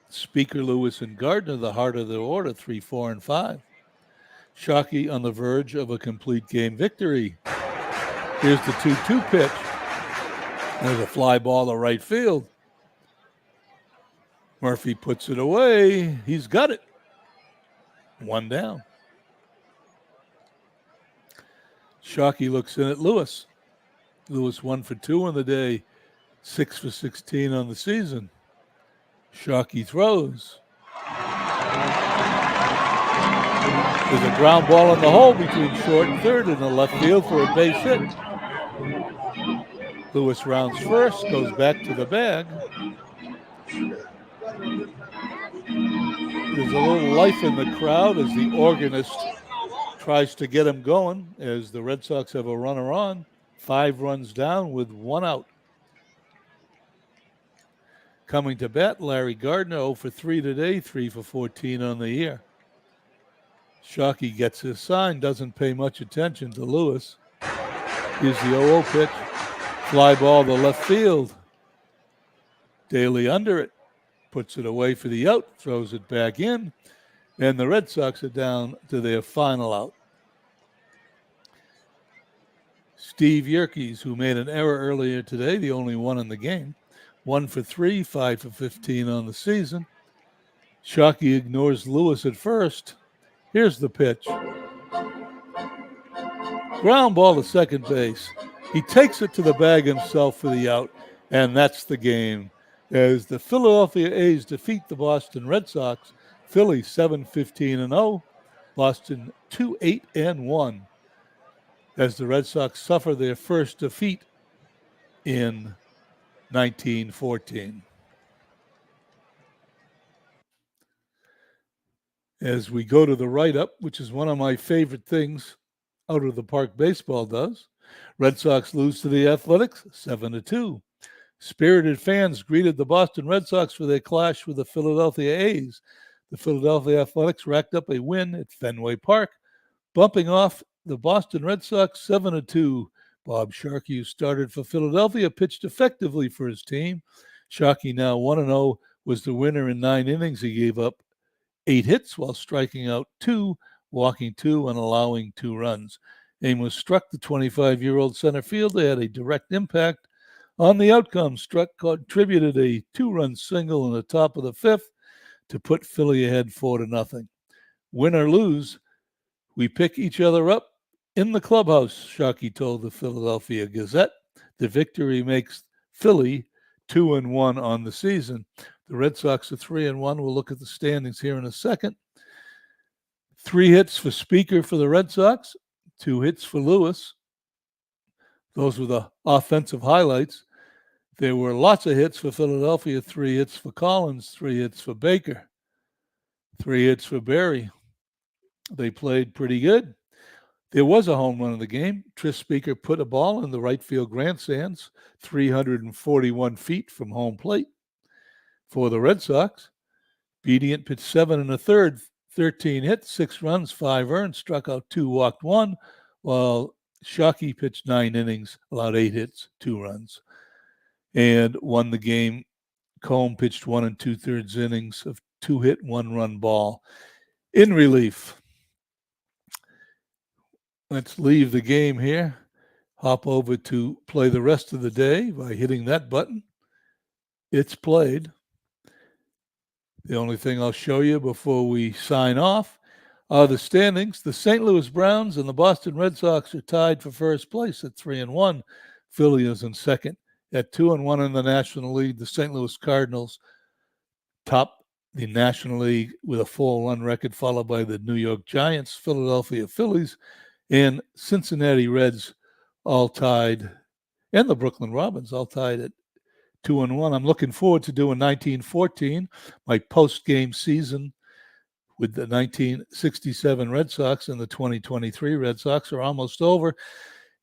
Speaker, Lewis, and Gardner, the heart of their order, 3, 4, and 5. Shockey on the verge of a complete game victory. Here's the 2-2 pitch. There's a fly ball to right field. Murphy puts it away. He's got it. 1 down. Shockey looks in at Lewis. Lewis 1 for 2 on the day, 6 for 16 on the season. Shockey throws. There's a ground ball in the hole between short and third in the left field for a base hit. Lewis rounds first, goes back to the bag. There's a little life in the crowd as the organist tries to get him going, as the Red Sox have a runner on. 5 runs down with 1 out. Coming to bat, Larry Gardner, 0 for 3 today, 3 for 14 on the year. Shockey gets his sign, doesn't pay much attention to Lewis. Here's the 0-0 pitch. Fly ball to left field. Daly under it, puts it away for the out, throws it back in, and the Red Sox are down to their final out. Steve Yerkes, who made an error earlier today, the only one in the game. 1 for 3, 5 for 15 on the season. Shockey ignores Lewis at first. Here's the pitch. Ground ball to second base. He takes it to the bag himself for the out, and that's the game, as the Philadelphia A's defeat the Boston Red Sox Philly 7-15-0. Boston 2-8-1. As the Red Sox suffer their first defeat in 1914. As we go to the write-up, which is one of my favorite things out of the park baseball does, Red Sox lose to the Athletics 7-2. Spirited fans greeted the Boston Red Sox for their clash with the Philadelphia A's. The Philadelphia Athletics racked up a win at Fenway Park, bumping off the Boston Red Sox 7-2. Bob Sharkey, who started for Philadelphia, pitched effectively for his team. Sharkey, now 1-0, was the winner in 9 innings. He gave up 8 hits while striking out 2, walking 2, and allowing 2 runs. Amos struck the 25-year-old center fielder, had a direct impact on the outcome. Struck contributed a 2-run single in the top of the 5th to put Philly ahead 4-0. Win or lose, we pick each other up in the clubhouse, Sharkey told the Philadelphia Gazette. The victory makes Philly 2-1 on the season. The Red Sox are 3-1. We'll look at the standings here in a second. 3 hits for Speaker for the Red Sox, 2 hits for Lewis. Those were the offensive highlights. There were lots of hits for Philadelphia, 3 hits for Collins, 3 hits for Baker, 3 hits for Berry. They played pretty good. There was a home run in the game. Tris Speaker put a ball in the right field grandstands, 341 feet from home plate. For the Red Sox, Bedient pitched 7 1/3, 13 hits, 6 runs, 5 earned, struck out 2, walked 1, while Sharkey pitched 9 innings, allowed 8 hits, 2 runs, and won the game. Combe pitched 1 2/3 innings of 2-hit, 1-run ball. In relief, let's leave the game here, hop over to play the rest of the day by hitting that button. It's played. The only thing I'll show you before we sign off are the standings. The St. Louis Browns and the Boston Red Sox are tied for first place at 3-1. Philly is in second at 2-1 in the National League. The St. Louis Cardinals top the National League with a 4-1 record, followed by the New York Giants, Philadelphia Phillies, and Cincinnati Reds, all tied, and the Brooklyn Robins, all tied at 2-1. I'm looking forward to doing 1914, my post-game season with the 1967 Red Sox and the 2023 Red Sox are almost over.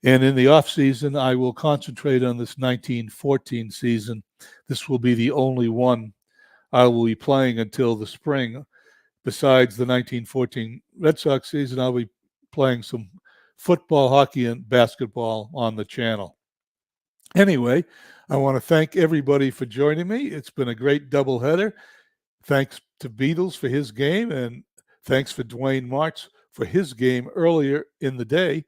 And in the offseason, I will concentrate on this 1914 season. This will be the only one I will be playing until the spring. Besides the 1914 Red Sox season, I'll be playing some football, hockey, and basketball on the channel. Anyway, I want to thank everybody for joining me. It's been a great doubleheader. Thanks to Beatles for his game, and thanks for Dwayne Martz for his game earlier in the day.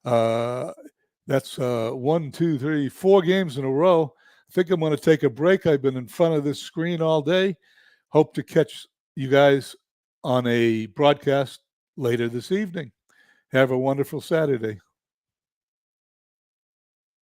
That's 1, 2, 3, 4 games in a row. I think I'm going to take a break. I've been in front of this screen all day. Hope to catch you guys on a broadcast later this evening. Have a wonderful Saturday.